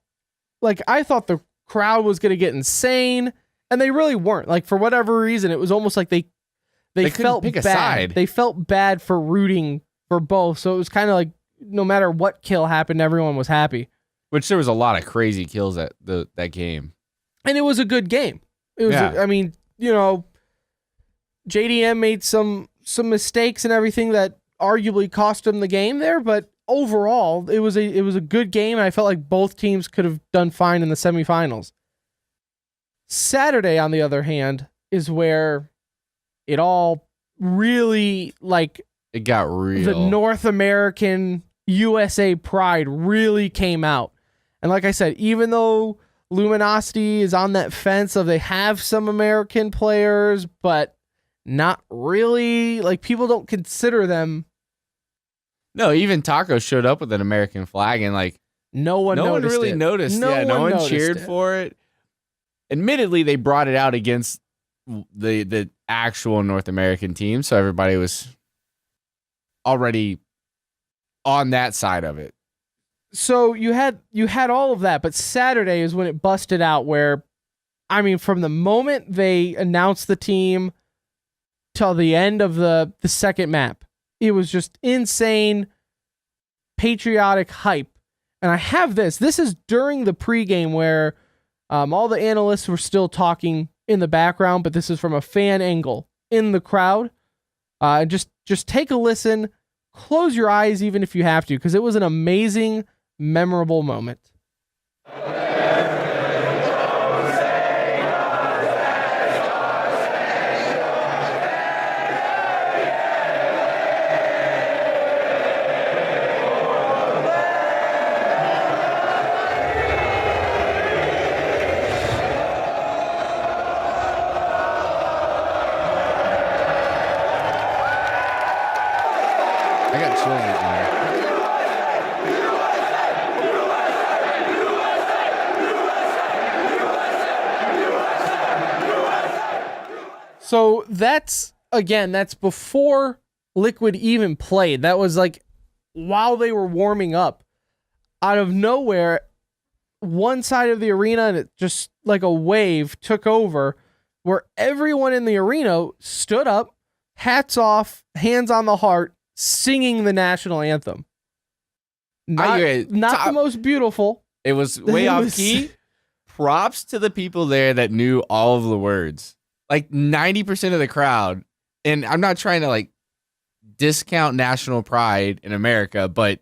like, I thought the crowd was going to get insane. And they really weren't. Like, for whatever reason, it was almost like they felt pick a bad. side. They felt bad for rooting for both. So it was kind of like no matter what kill happened, everyone was happy. Which there was a lot of crazy kills at that game. And it was a good game. It was. I mean, you know, JDM made some mistakes and everything that arguably cost him the game there, but overall, it was a good game, and I felt like both teams could have done fine in the semifinals. Saturday, on the other hand, is where it all really, like, it got real. The North American USA pride really came out. And like I said, even though Luminosity is on that fence of they have some American players, but not really, like, people don't consider them. No, even Taco showed up with an American flag and like no one really noticed. No one cheered for it. Admittedly, they brought it out against the actual North American team, so everybody was already on that side of it. So you had all of that, but Saturday is when it busted out where, I mean, from the moment they announced the team till the end of the second map, it was just insane patriotic hype. And I have this is during the pregame where all the analysts were still talking in the background, but this is from a fan angle in the crowd. Just take a listen, close your eyes even if you have to, because it was an amazing, memorable moment. I got chills right now. So that's before Liquid even played. That was like while they were warming up. Out of nowhere, one side of the arena, and it just like a wave took over where everyone in the arena stood up, hats off, hands on the heart, singing the national anthem. Not the most beautiful. It was way off key. Props to the people there that knew all of the words. Like 90% of the crowd, and I'm not trying to like discount national pride in America, but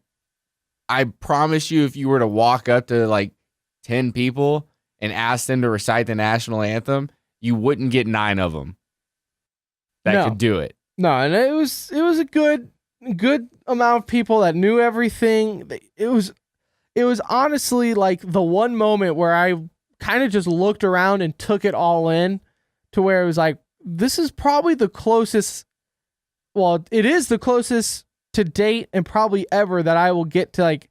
I promise you, if you were to walk up to like 10 people and ask them to recite the national anthem, you wouldn't get 9 of them that could do it. No, and it was a good amount of people that knew everything. It was honestly like the one moment where I kind of just looked around and took it all in, to where it was like, this is probably the closest well, it is the closest to date and probably ever that I will get to like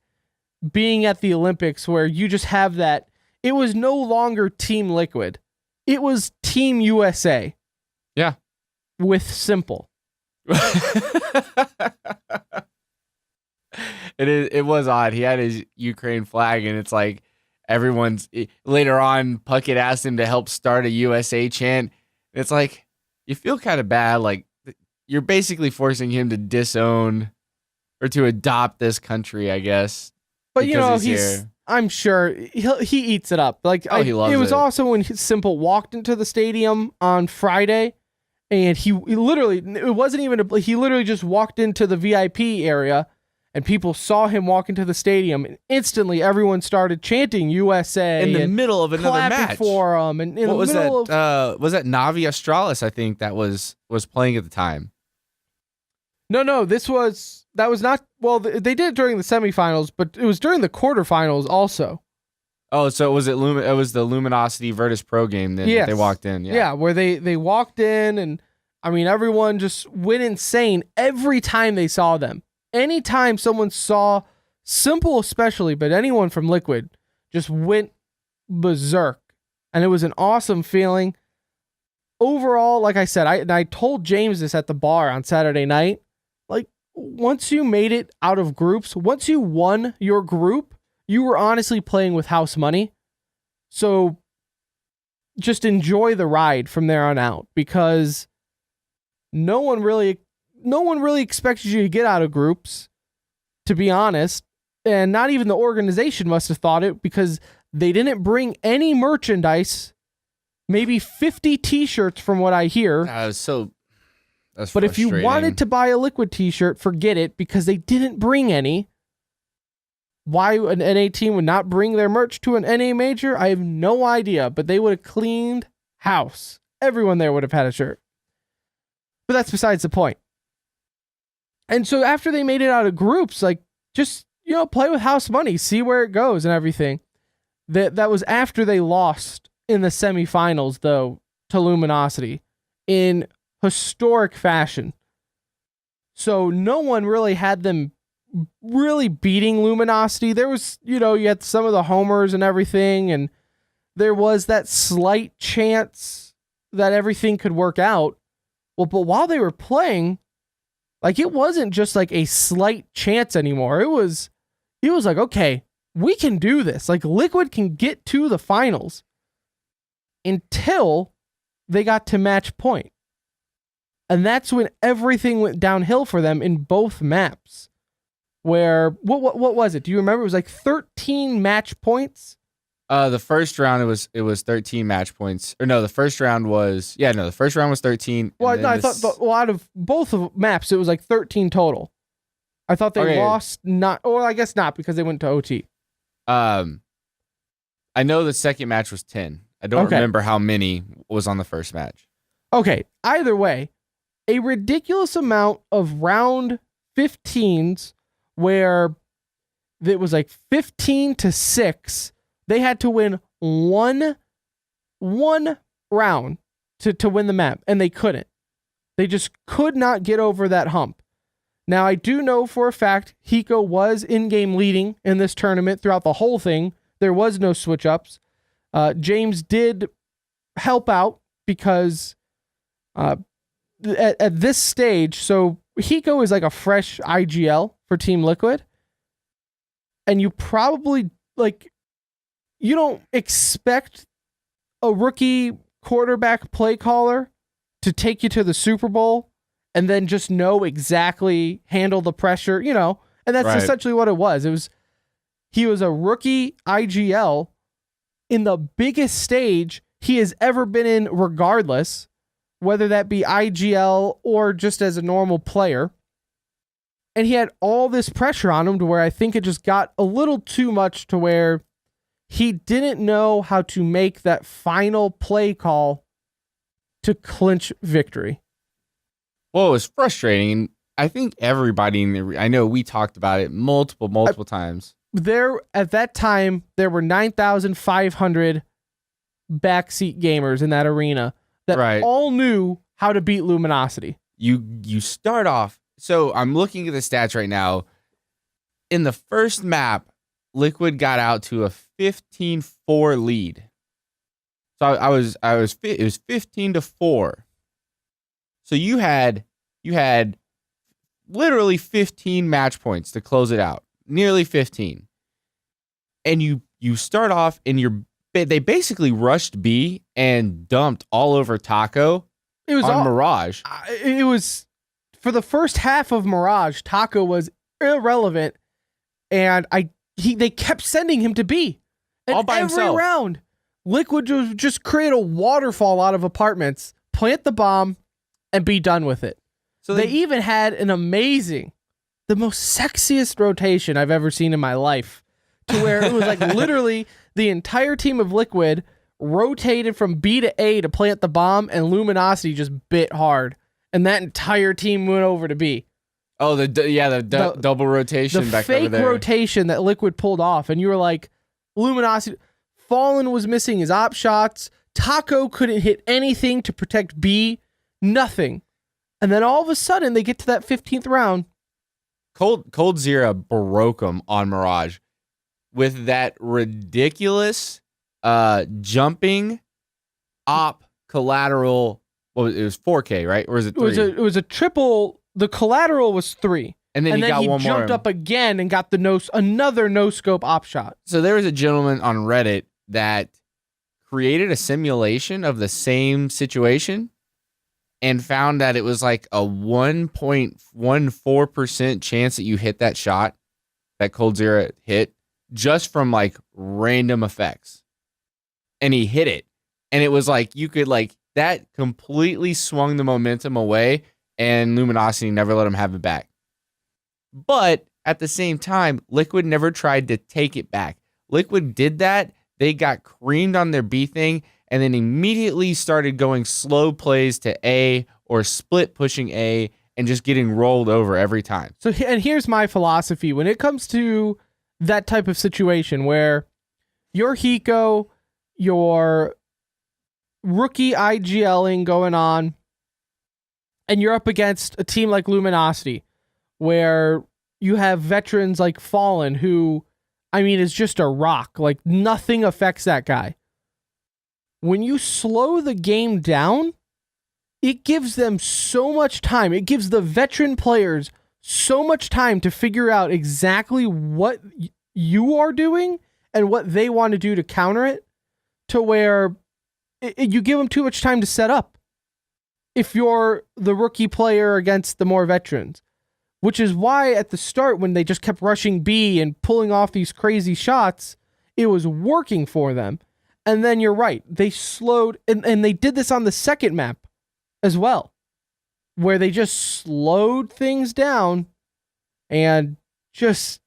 being at the Olympics where you just have that. It was no longer Team Liquid. It was Team USA. Yeah. With Simple. It was odd. He had his Ukraine flag, and it's like later on, Puckett asked him to help start a USA chant. It's like, you feel kind of bad. Like, you're basically forcing him to disown or to adopt this country, I guess. But I'm sure he eats it up. Like, he loves it. It was also when Simple walked into the stadium on Friday, and he literally, it wasn't even he literally just walked into the VIP area, and people saw him walk into the stadium, and instantly everyone started chanting USA in the middle of another match for him. And in what the middle was that Navi Australis? I think that was playing at the time. No, that was not. Well, they did it during the semifinals, but it was during the quarterfinals also. Oh, so it was the Luminosity Virtus Pro game then that they walked in. Yeah, where they walked in, and I mean everyone just went insane every time they saw them. Anytime someone saw Simple especially, but anyone from Liquid just went berserk. And it was an awesome feeling. Overall, like I said, I told James this at the bar on Saturday night. Like, once you made it out of groups, once you won your group, you were honestly playing with house money. So just enjoy the ride from there on out, because no one really expected you to get out of groups, to be honest. And not even the organization must have thought it, because they didn't bring any merchandise. Maybe 50 t-shirts from what I hear. But if you wanted to buy a Liquid t-shirt, forget it, because they didn't bring any. Why an NA team would not bring their merch to an NA major, I have no idea, but they would have cleaned house. Everyone there would have had a shirt. But that's besides the point. And so after they made it out of groups, like, just, play with house money, see where it goes and everything. That was after they lost in the semifinals, though, to Luminosity in historic fashion. So no one really had them really beating Luminosity. There was, you had some of the homers and everything, and there was that slight chance that everything could work out. Well, but while they were playing, like, it wasn't just like a slight chance anymore. It was like, okay, we can do this. Like, Liquid can get to the finals, until they got to match point. And that's when everything went downhill for them in both maps. Where, what was it? Do you remember? It was like 13 match points. The first round it was 13 match points. Or no, the first round was 13. Well, I thought out of both of maps it was like 13 total. I thought they lost I guess not, because they went to OT. I know the second match was 10. I don't remember how many was on the first match. Okay, either way, a ridiculous amount of round 15s where it was like 15-6. They had to win one round to win the map, and they couldn't. They just could not get over that hump. Now, I do know for a fact Hiko was in-game leading in this tournament throughout the whole thing. There was no switch-ups. James did help out because at this stage, so Hiko is like a fresh IGL for Team Liquid, and you probably, like, you don't expect a rookie quarterback play caller to take you to the Super Bowl and then just handle the pressure, and that's essentially what it was. He was a rookie IGL in the biggest stage he has ever been in, regardless, whether that be IGL or just as a normal player. And he had all this pressure on him to where I think it just got a little too much, to where he didn't know how to make that final play call to clinch victory. Well, it was frustrating. I think everybody I know we talked about it multiple times. At that time, there were 9,500 backseat gamers in that arena that all knew how to beat Luminosity. you start off. So I'm looking at the stats right now. In the first map, Liquid got out to a 15-4 lead. So it was 15-4. So you had literally 15 match points to close it out, nearly 15. And you start off and they basically rushed B and dumped all over Taco. It was on Mirage. It was for the first half of Mirage. Taco was irrelevant, and they kept sending him to B. And all by himself. Every round, Liquid would just create a waterfall out of apartments, plant the bomb, and be done with it. So they even had an amazing, the most sexiest rotation I've ever seen in my life, to where it was like literally the entire team of Liquid rotated from B to A to plant the bomb, and Luminosity just bit hard, and that entire team went over to B. Oh, the double rotation back over there. The fake rotation that Liquid pulled off, and you were like, Luminosity. Fallen was missing his op shots. Taco couldn't hit anything to protect B. Nothing. And then all of a sudden, they get to that 15th round. coldzera broke them on Mirage with that ridiculous jumping op collateral. Well, it was 4K, right? Or is it 3? It was a triple. The collateral was 3. And then he got one more. Jumped up again and got another no scope op shot. So there was a gentleman on Reddit that created a simulation of the same situation and found that it was like a 1.14% chance that you hit that shot that coldzera hit just from like random effects. And he hit it. And it was like you could like that completely swung the momentum away, and Luminosity never let him have it back. But at the same time, Liquid never tried to take it back. Liquid did that. They got creamed on their B thing and then immediately started going slow plays to A or split pushing A and just getting rolled over every time. So, and here's my philosophy. When it comes to that type of situation where your Hiko, your rookie IGLing going on, and you're up against a team like Luminosity, where you have veterans like Fallen, who, I mean, is just a rock. Like, nothing affects that guy. When you slow the game down, it gives them so much time. It gives the veteran players so much time to figure out exactly what you are doing and what they want to do to counter it, to where you give them too much time to set up if you're the rookie player against the more veterans. Which is why at the start, when they just kept rushing B and pulling off these crazy shots, it was working for them. And then you're right, they slowed, and they did this on the second map as well, where they just slowed things down and just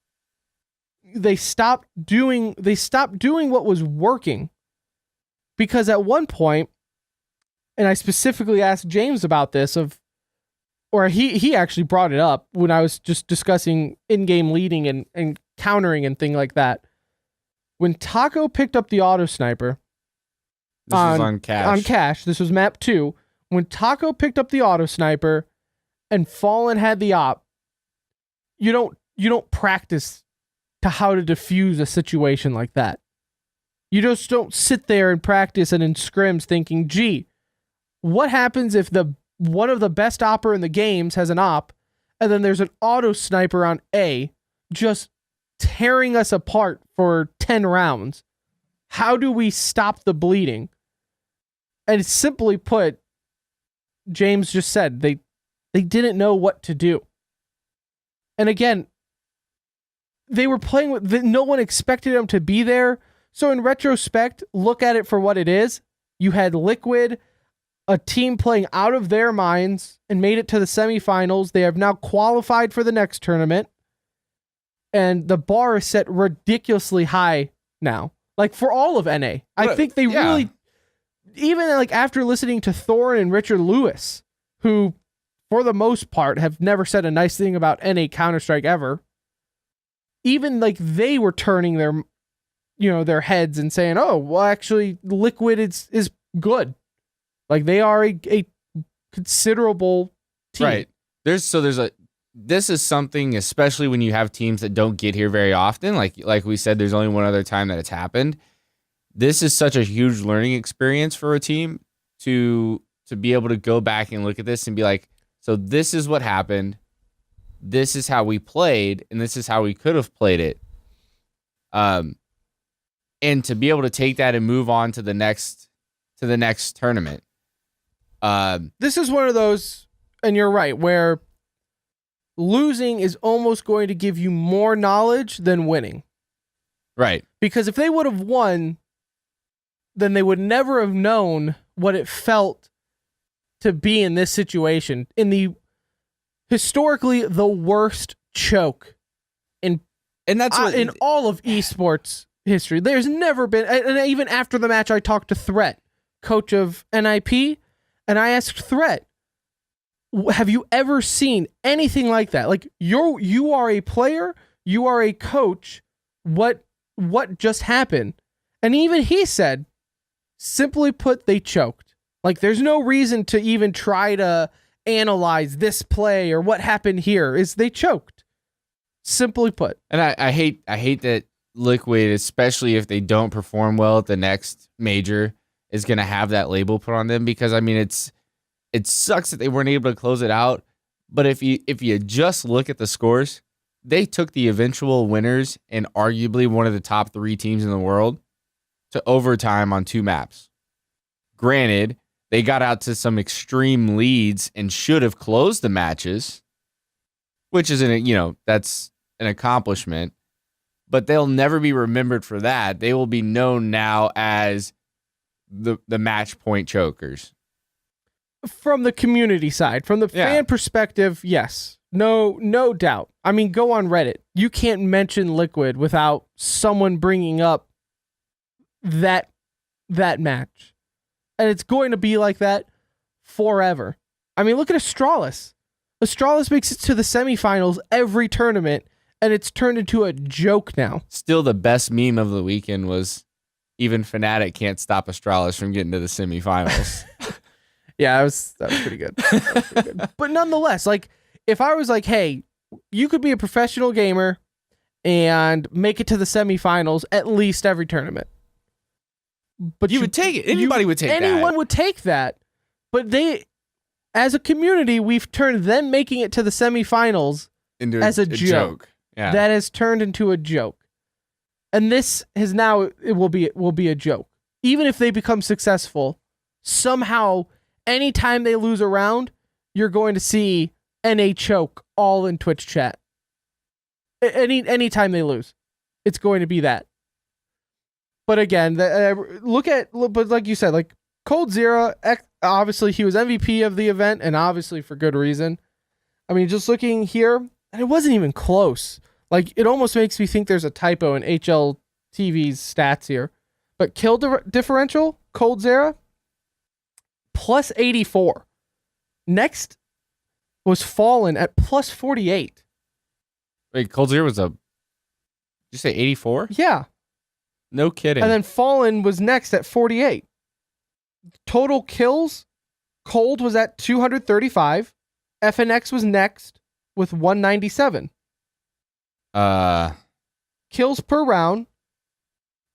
they stopped doing what was working. Because at one point, and I specifically asked James about this, or he actually brought it up when I was just discussing in-game leading and countering and thing like that. When Taco picked up the auto sniper, this was on Cache. This was map 2. When Taco picked up the auto sniper and Fallen had the op, you don't practice to how to defuse a situation like that. You just don't sit there and practice and in scrims thinking, gee, what happens if one of the best opper in the games has an op, and then there's an auto sniper on A just tearing us apart for 10 rounds. How do we stop the bleeding? And simply put, James just said they didn't know what to do. And again, they were playing with no one expected them to be there. So in retrospect, look at it for what it is. You had Liquid, a team playing out of their minds, and made it to the semifinals. They have now qualified for the next tournament. And the bar is set ridiculously high now. Like, for all of NA. I think they really, even like after listening to Thorin and Richard Lewis, who for the most part have never said a nice thing about NA Counter-Strike ever, even like they were turning their heads and saying, oh, well, actually Liquid is good. Like, they are a considerable team. Right. This is something, especially when you have teams that don't get here very often. Like we said, there's only one other time that it's happened. This is such a huge learning experience for a team to be able to go back and look at this and be like, so this is what happened. This is how we played, and this is how we could have played it. And to be able to take that and move on to the next tournament. This is one of those, and you're right, where losing is almost going to give you more knowledge than winning. Right. Because if they would have won, then they would never have known what it felt to be in this situation, in the historically the worst choke in all of esports history. There's never been, and even after the match, I talked to Threat, coach of NIP, and I asked Threat, have you ever seen anything like that? Like, you are a player, you are a coach. What just happened? And even he said, simply put, they choked. Like, there's no reason to even try to analyze this play or what happened here. Is they choked. Simply put. And I hate that Liquid, especially if they don't perform well at the next major, is going to have that label put on them, because I mean it sucks that they weren't able to close it out. But if you just look at the scores, they took the eventual winners and arguably one of the top 3 teams in the world to overtime on 2 maps. Granted, they got out to some extreme leads and should have closed the matches, which is that's an accomplishment, but they'll never be remembered for that. They will be known now as the match point chokers. From the community side, from the fan perspective, yes. No doubt. I mean, go on Reddit. You can't mention Liquid without someone bringing up that match. And it's going to be like that forever. I mean, look at Astralis. Astralis makes it to the semifinals every tournament, and it's turned into a joke now. Still, the best meme of the weekend was even Fnatic can't stop Astralis from getting to the semifinals. Yeah, that was pretty good. But nonetheless, like, if I was like, hey, you could be a professional gamer and make it to the semifinals at least every tournament. But you would take it. Anybody would take that. Anyone would take that. But they, as a community, we've turned them making it to the semifinals into as a joke. Yeah. That has turned into a joke. And this has now, it will be a joke. Even if they become successful, somehow, anytime they lose a round, you're going to see NA choke all in Twitch chat. Anytime they lose, it's going to be that. But again, but like you said, like coldzera, obviously he was MVP of the event, and obviously for good reason. I mean, just looking here, and it wasn't even close. Like, it almost makes me think there's a typo in HLTV's stats here. But kill differential, coldzera, plus 84. Next was Fallen at plus 48. Wait, coldzera was did you say 84? Yeah. No kidding. And then Fallen was next at 48. Total kills, Cold was at 235. FNX was next with 197. Kills per round,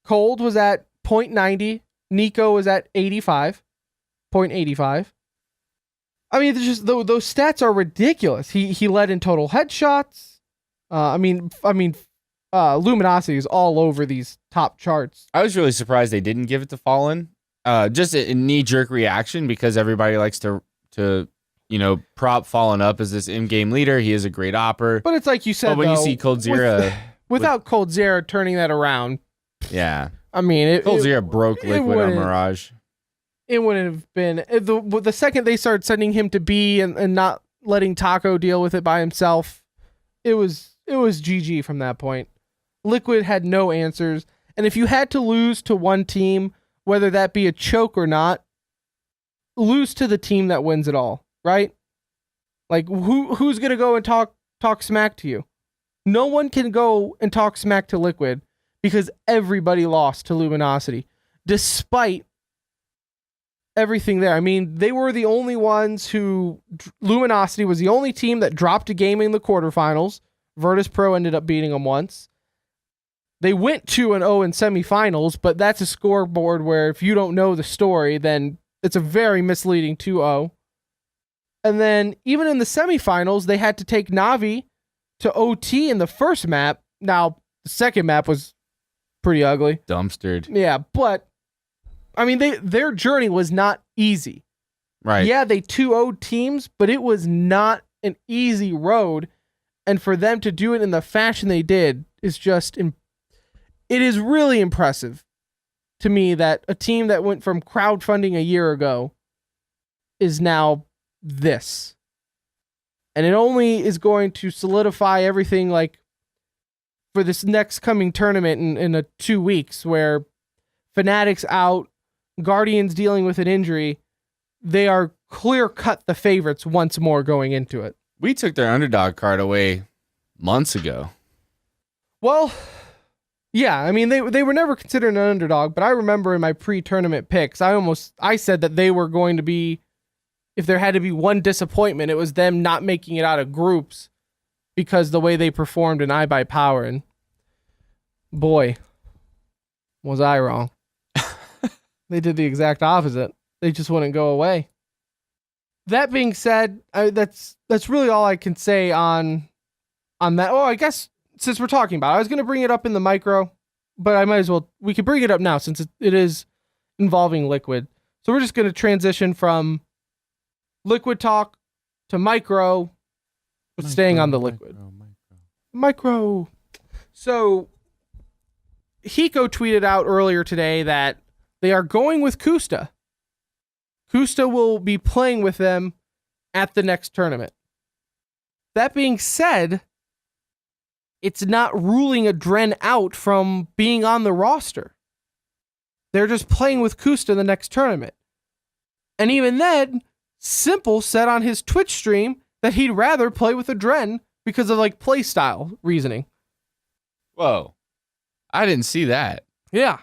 Cold was at 0.90. Nico was at 0.85. I mean, just those stats are ridiculous. He led in total headshots. Luminosity is all over these top charts. I was really surprised they didn't give it to Fallen. Just a knee-jerk reaction, because everybody likes to prop Fallen up as this in-game leader. He is a great opper. But it's like you said, but when you see coldzera, without coldzera turning that around, yeah. I mean, coldzera broke Liquid on Mirage. It wouldn't have been the second they started sending him to B and not letting Taco deal with it by himself. It was GG from that point. Liquid had no answers, and if you had to lose to one team, whether that be a choke or not, lose to the team that wins it all, right? Like, who's gonna go and talk smack to you? No one can go and talk smack to Liquid because everybody lost to Luminosity, despite everything there. I mean, they were the only ones who Luminosity was the only team that dropped a game in the quarterfinals. Virtus Pro ended up beating them once. They went 2-0 in semifinals, but that's a scoreboard where if you don't know the story, then it's a very misleading 2-0. And then even in the semifinals, they had to take Navi to OT in the first map. Now, the second map was pretty ugly. Dumpstered. Yeah, but I mean, their journey was not easy. Right. Yeah, they 2-0'd teams, but it was not an easy road. And for them to do it in the fashion they did is just, it is really impressive to me that a team that went from crowdfunding a year ago is now this. And it only is going to solidify everything like for this next coming tournament in 2 weeks where Fnatic's out, Guardians dealing with an injury. They are clear-cut the favorites once more going into it. We took their underdog card away months ago. Well, yeah, I mean, they were never considered an underdog, but I remember in my pre-tournament picks, I said that they were going to be, if there had to be one disappointment, it was them not making it out of groups because the way they performed in iBuyPower, and boy, was I wrong. They did the exact opposite. They just wouldn't go away. That being said, that's really all I can say on that. Oh, I guess since we're talking about it, I was going to bring it up in the micro, but I might as well. We could bring it up now since it is involving Liquid. So we're just going to transition from Liquid talk to micro, but staying on the Liquid. Micro. So Hiko tweeted out earlier today that they are going with Kusta. Kusta will be playing with them at the next tournament. That being said, it's not ruling Adren out from being on the roster. They're just playing with Kusta in the next tournament. And even then, Simple said on his Twitch stream that he'd rather play with Adren because of like play style reasoning. Whoa. I didn't see that. Yeah.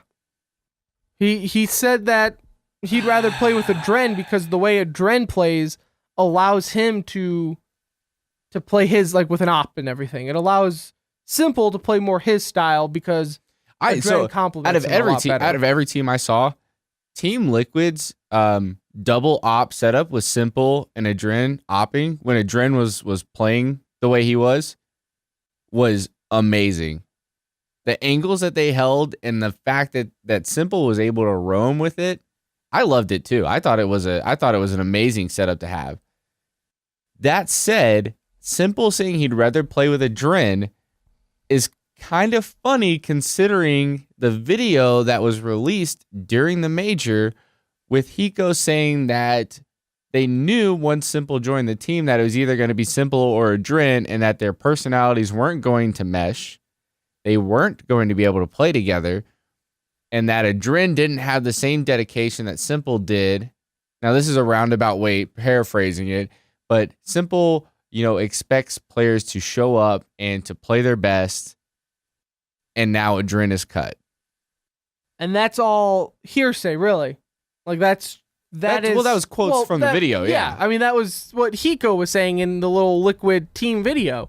He said that he'd rather play with Adren because the way Adren plays allows him to play his like with an op and everything. It allows Simple to play more his style because Adren complements him a lot better. Out of every team I saw, Team Liquid's double op setup with Simple and Adren opping when Adren was playing the way he was amazing. The angles that they held and the fact that Simple was able to roam with it, I loved it too. I thought it was an amazing setup to have. That said, Simple saying he'd rather play with Adren is kind of funny considering the video that was released during the major with Hiko saying that they knew once Simple joined the team that it was either going to be Simple or Adren and that their personalities weren't going to mesh. They weren't going to be able to play together, and that Adren didn't have the same dedication that Simple did. Now, this is a roundabout way, paraphrasing it, but Simple, expects players to show up and to play their best, and now Adren is cut. And that's all hearsay, really. Like, that was quotes from the video, yeah. I mean, that was what Hiko was saying in the little Liquid team video.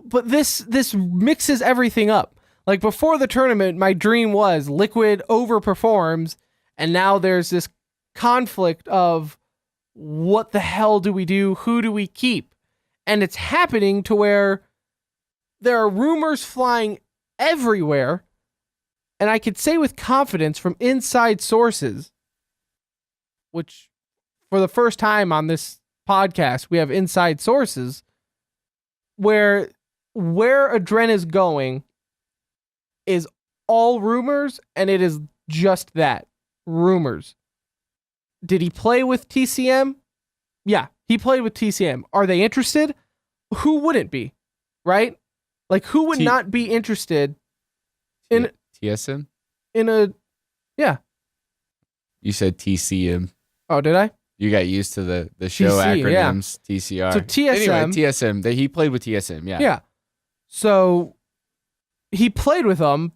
But this mixes everything up. Like before the tournament, my dream was Liquid overperforms, and now there's this conflict of what the hell do we do? Who do we keep? And it's happening to where there are rumors flying everywhere, and I could say with confidence from inside sources, which for the first time on this podcast, we have inside sources, where Adren is going is all rumors, and it is just that, rumors. Did he play with TCM? Yeah, he played with TCM. Are they interested? Who wouldn't be, right? Like, who would not be interested in TSM? Yeah. You said TCM. Oh, did I? You got used to the show TC, acronyms, yeah. TCR. So TSM. Anyway, TSM. He played with TSM, yeah. Yeah. So he played with them,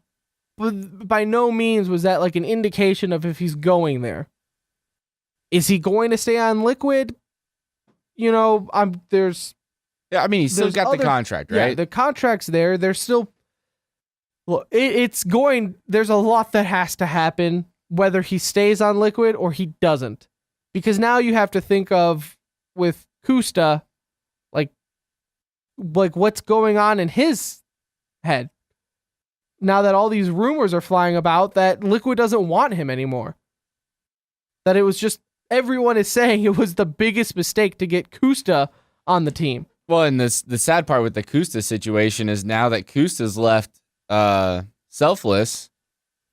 but by no means was that like an indication of if he's going there. Is he going to stay on Liquid? You know, there's. Yeah, I mean, he's still got the contract, right? Yeah, the contract's there. There's still. Well, it's going. There's a lot that has to happen, whether he stays on Liquid or he doesn't, because now you have to think of with Kusta, like what's going on in his head. Now that all these rumors are flying about that Liquid doesn't want him anymore. That it was just, everyone is saying it was the biggest mistake to get Kusta on the team. Well, and the sad part with the Kusta situation is now that Kusta's left Selfless,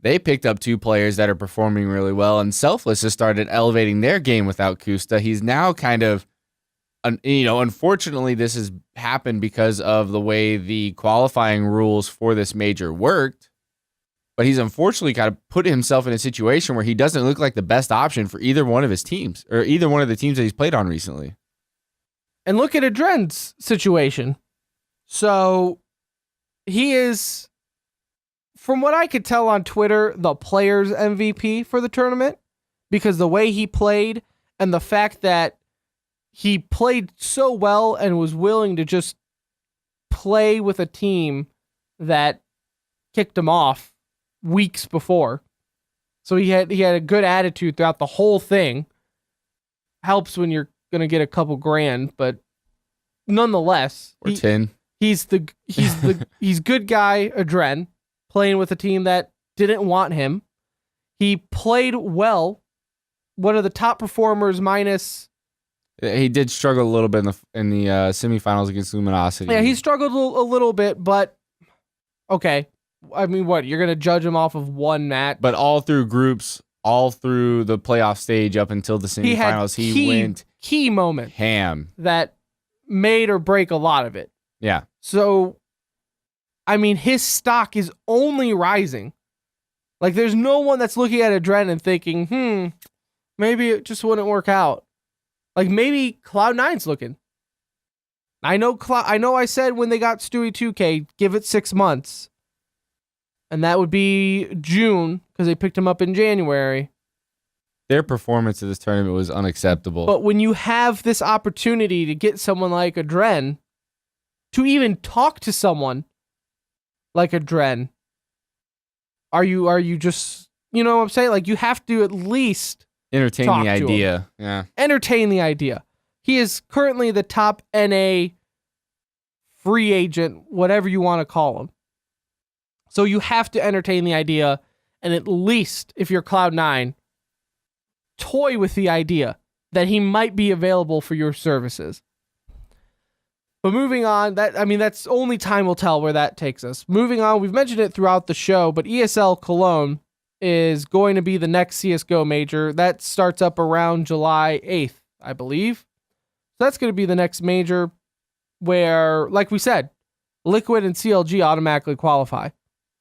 they picked up 2 players that are performing really well, and Selfless has started elevating their game without Kusta. He's now kind of, unfortunately, this has happened because of the way the qualifying rules for this major worked. But he's unfortunately kind of put himself in a situation where he doesn't look like the best option for either one of his teams, or either one of the teams that he's played on recently. And look at Adren's situation. So he is, from what I could tell on Twitter, the players MVP for the tournament, because the way he played and the fact that he played so well and was willing to just play with a team that kicked him off weeks before. So he had a good attitude throughout the whole thing. Helps when you're going to get a couple grand, but nonetheless, or 10. He's good guy Adren, playing with a team that didn't want him. He played well. One of the top performers minus. He did struggle a little bit in the semifinals against Luminosity. Yeah, he struggled a little bit, but okay. I mean, what? You're going to judge him off of one match? But all through groups, all through the playoff stage up until the semifinals, he went key moment ham that made or break a lot of it. Yeah. So, I mean, his stock is only rising. Like, there's no one that's looking at Adren and thinking, maybe it just wouldn't work out. Like, maybe Cloud9's looking. I know I said when they got Stewie 2K, give it 6 months. And that would be June, because they picked him up in January. Their performance of this tournament was unacceptable. But when you have this opportunity to get someone like Adren, to even talk to someone like Adren, are you just, you know what I'm saying? Like, you have to at least entertain talk the to idea. him. Yeah. Entertain the idea. He is currently the top NA free agent, whatever you want to call him. So you have to entertain the idea, and at least, if you're Cloud9, toy with the idea that he might be available for your services. But moving on, that's only time will tell where that takes us. Moving on, we've mentioned it throughout the show, but ESL Cologne is going to be the next CSGO major. That starts up around July 8th, I believe. So that's going to be the next major where, like we said, Liquid and CLG automatically qualify.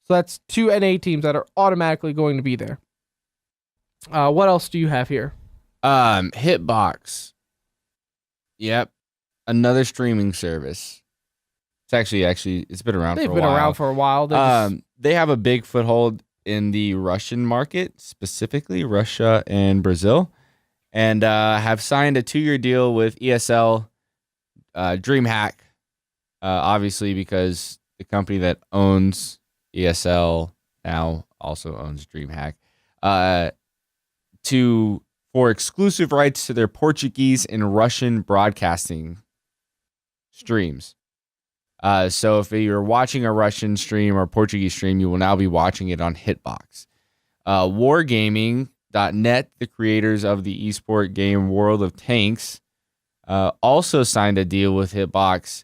So that's 2 NA teams that are automatically going to be there. What else do you have here? Hitbox. Yep. Another streaming service. It's actually it's been around for a while. They've been around for a while. They have a big foothold in the Russian market, specifically Russia and Brazil, and have signed a 2-year deal with ESL DreamHack, obviously because the company that owns ESL now also owns DreamHack, for exclusive rights to their Portuguese and Russian broadcasting streams. So if you're watching a Russian stream or Portuguese stream, you will now be watching it on Hitbox. Wargaming.net, the creators of the esport game World of Tanks, also signed a deal with Hitbox,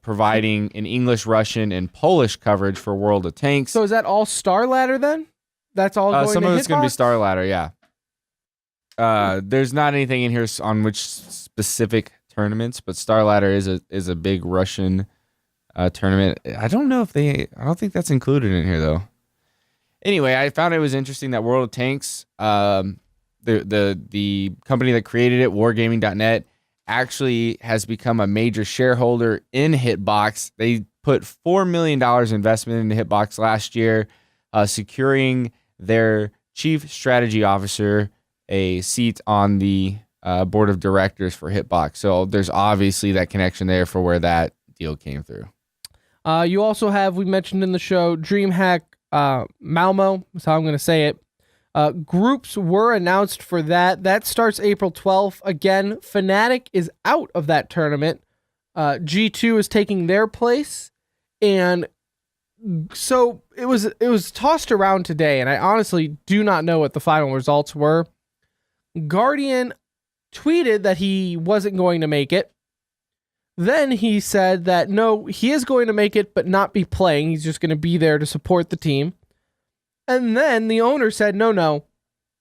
providing an English, Russian, and Polish coverage for World of Tanks. So is that all Star Ladder then? That's all going some to of it's going to be Hitbox? Star Ladder, yeah. There's not anything in here on which specific tournaments, but Star Ladder is a big Russian tournament. I don't think that's included in here though. Anyway, I found it was interesting that World of Tanks, the company that created it, Wargaming.net, actually has become a major shareholder in Hitbox. They put $4 million investment into Hitbox last year, securing their chief strategy officer a seat on the board of directors for Hitbox. So there's obviously that connection there for where that deal came through. You also have, we mentioned in the show, DreamHack Malmo, is how I'm going to say it. Groups were announced for that. That starts April 12th. Again, Fnatic is out of that tournament. G2 is taking their place. And so it was tossed around today, and I honestly do not know what the final results were. Guardian tweeted that he wasn't going to make it. Then he said that no, he is going to make it, but not be playing. He's just going to be there to support the team. And then the owner said, no,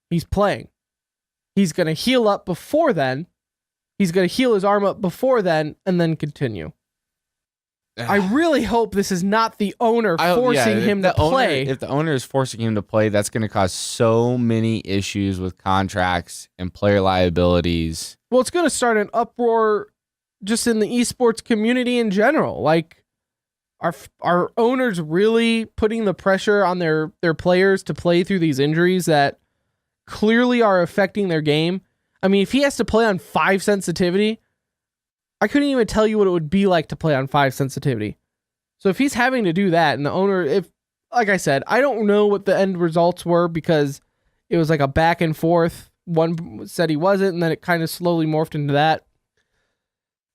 he's playing. He's going to heal up before then. He's going to heal his arm up before then, and then continue. I really hope this is not the owner forcing him to play. If the owner is forcing him to play, that's going to cause so many issues with contracts and player liabilities. Well, it's going to start an uproar just in the esports community in general. Like, are owners really putting the pressure on their players to play through these injuries that clearly are affecting their game? I mean, if he has to play on 5 sensitivity, I couldn't even tell you what it would be like to play on 5 sensitivity. So if he's having to do that, and the owner, like I said, I don't know what the end results were because it was like a back and forth. One said he wasn't, and then it kind of slowly morphed into that.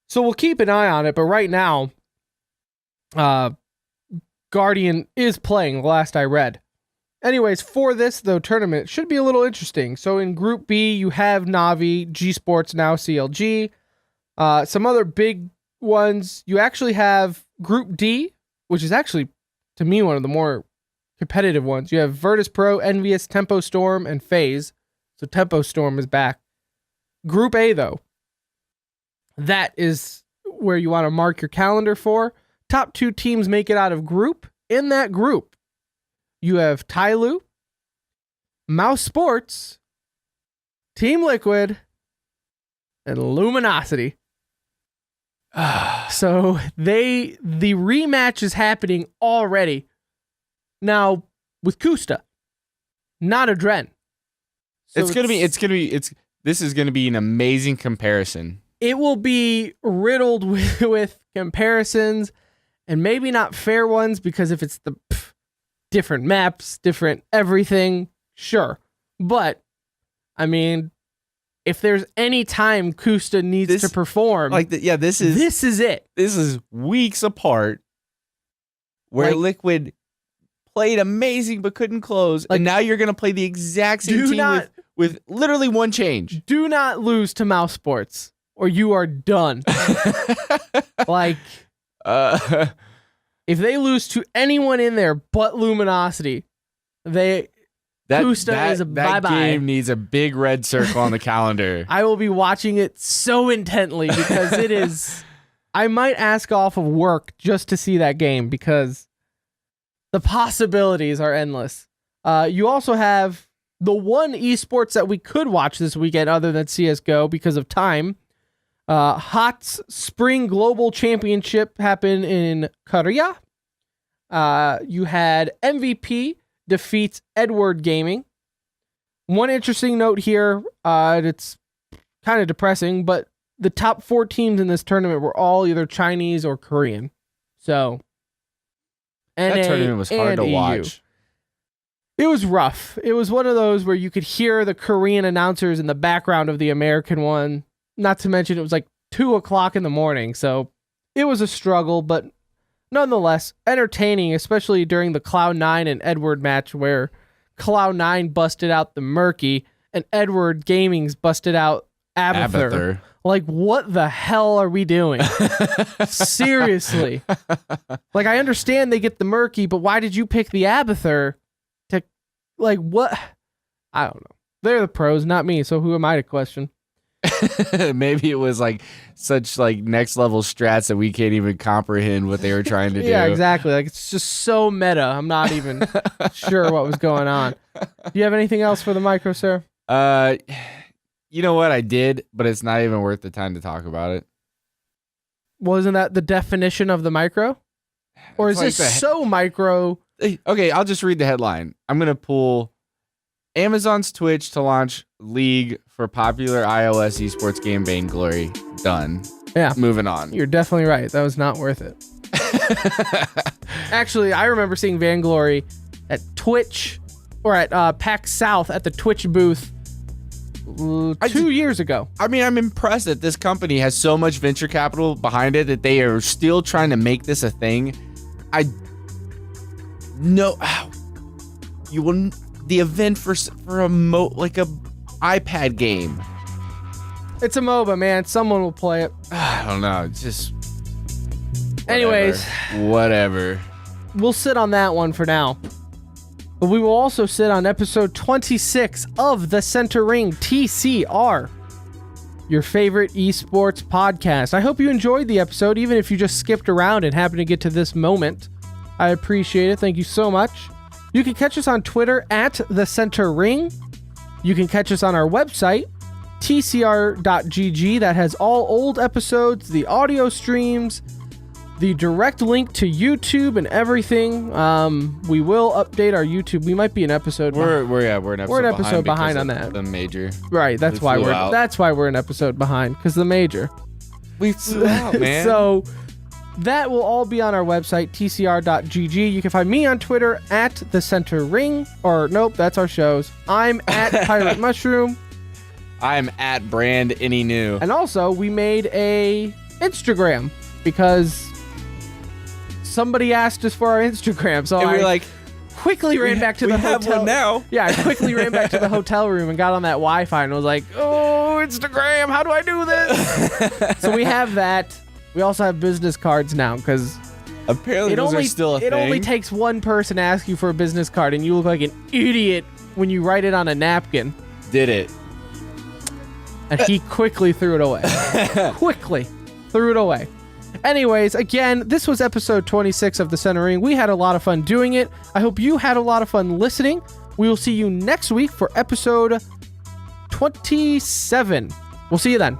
So we'll keep an eye on it, but right now, Guardian is playing, the last I read. Anyways, for this, though, tournament, it should be a little interesting. So in Group B, you have Navi, G Sports, now CLG. Some other big ones, you actually have Group D, which is actually, to me, one of the more competitive ones. You have Virtus Pro, Envious, Tempo Storm, and FaZe. So Tempo Storm is back. Group A, though, that is where you want to mark your calendar for. Top 2 teams make it out of group. In that group, you have Tyloo, Mouse Sports, Team Liquid, and Luminosity. So the rematch is happening already now with Kusta, not a Dren. So this is gonna be an amazing comparison. It will be riddled with comparisons and maybe not fair ones, because if it's the different maps, different everything, sure. But I mean, if there's any time Kusta needs to perform, this is it. This is weeks apart, where Liquid played amazing but couldn't close, and now you're gonna play the exact same team with literally one change. Do not lose to Mouse Sports, or you are done. If they lose to anyone in there but Luminosity, Kusta is a bye-bye. That game needs a big red circle on the calendar. I will be watching it so intently because it is... I might ask off of work just to see that game because the possibilities are endless. You also have the one esports that we could watch this weekend other than CSGO because of time. HOT's Spring Global Championship happened in Korea. You had MVP defeats Edward Gaming. One interesting note here, it's kind of depressing, but the top 4 teams in this tournament were all either Chinese or Korean. So, that tournament was hard to watch. It was rough. It was one of those where you could hear the Korean announcers in the background of the American one. Not to mention it was like 2:00 in the morning, so it was a struggle, but nonetheless, entertaining, especially during the Cloud9 and Edward match where Cloud9 busted out the Murky and Edward Gaming's busted out Abathur. Like, what the hell are we doing? Seriously. Like, I understand they get the Murky, but why did you pick the Abathur to, like, what? I don't know. They're the pros, not me, so who am I to question? Maybe it was like such like next level strats that we can't even comprehend what they were trying to do. Yeah, exactly. Like, it's just so meta. I'm not even sure what was going on. Do you have anything else for the micro, sir? You know what? I did, but it's not even worth the time to talk about it. Wasn't that the definition of the micro? Or is this so micro? Okay, I'll just read the headline. I'm gonna pull Amazon's Twitch to launch League for popular iOS esports game Vainglory. Done. Yeah. Moving on. You're definitely right. That was not worth it. Actually, I remember seeing Vainglory at Twitch or at PAX South at the Twitch booth 2 years ago. I mean, I'm impressed that this company has so much venture capital behind it that they are still trying to make this a thing. You will the event for a iPad game. It's a MOBA, man. Someone will play it. I don't know. It's just. Anyways, whatever. We'll sit on that one for now. But we will also sit on episode 26 of The Center Ring TCR, your favorite esports podcast. I hope you enjoyed the episode, even if you just skipped around and happened to get to this moment. I appreciate it. Thank you so much. You can catch us on Twitter at The Center Ring. You can catch us on our website, tcr.gg. That has all old episodes, the audio streams, the direct link to YouTube and everything. We will update our YouTube. We might be an episode. We're an episode behind on that. The major. Right. That's why we're an episode behind, because the major. We flew out, man. So that will all be on our website, tcr.gg. You can find me on Twitter at The Center Ring. Or nope, that's our shows. I'm at Pirate Mushroom. I'm at Brand Any New. And also, we made a Instagram because somebody asked us for our Instagram, so and we're like, quickly ran back to the hotel. We have one now. Yeah, I quickly ran back to the hotel room and got on that Wi-Fi and was like, oh, Instagram, how do I do this? So we have that. We also have business cards now because apparently those are still a thing. It only takes one person to ask you for a business card, and you look like an idiot when you write it on a napkin. Did it. And he quickly threw it away. Quickly threw it away. Anyways, again, this was episode 26 of The Center Ring. We had a lot of fun doing it. I hope you had a lot of fun listening. We will see you next week for episode 27. We'll see you then.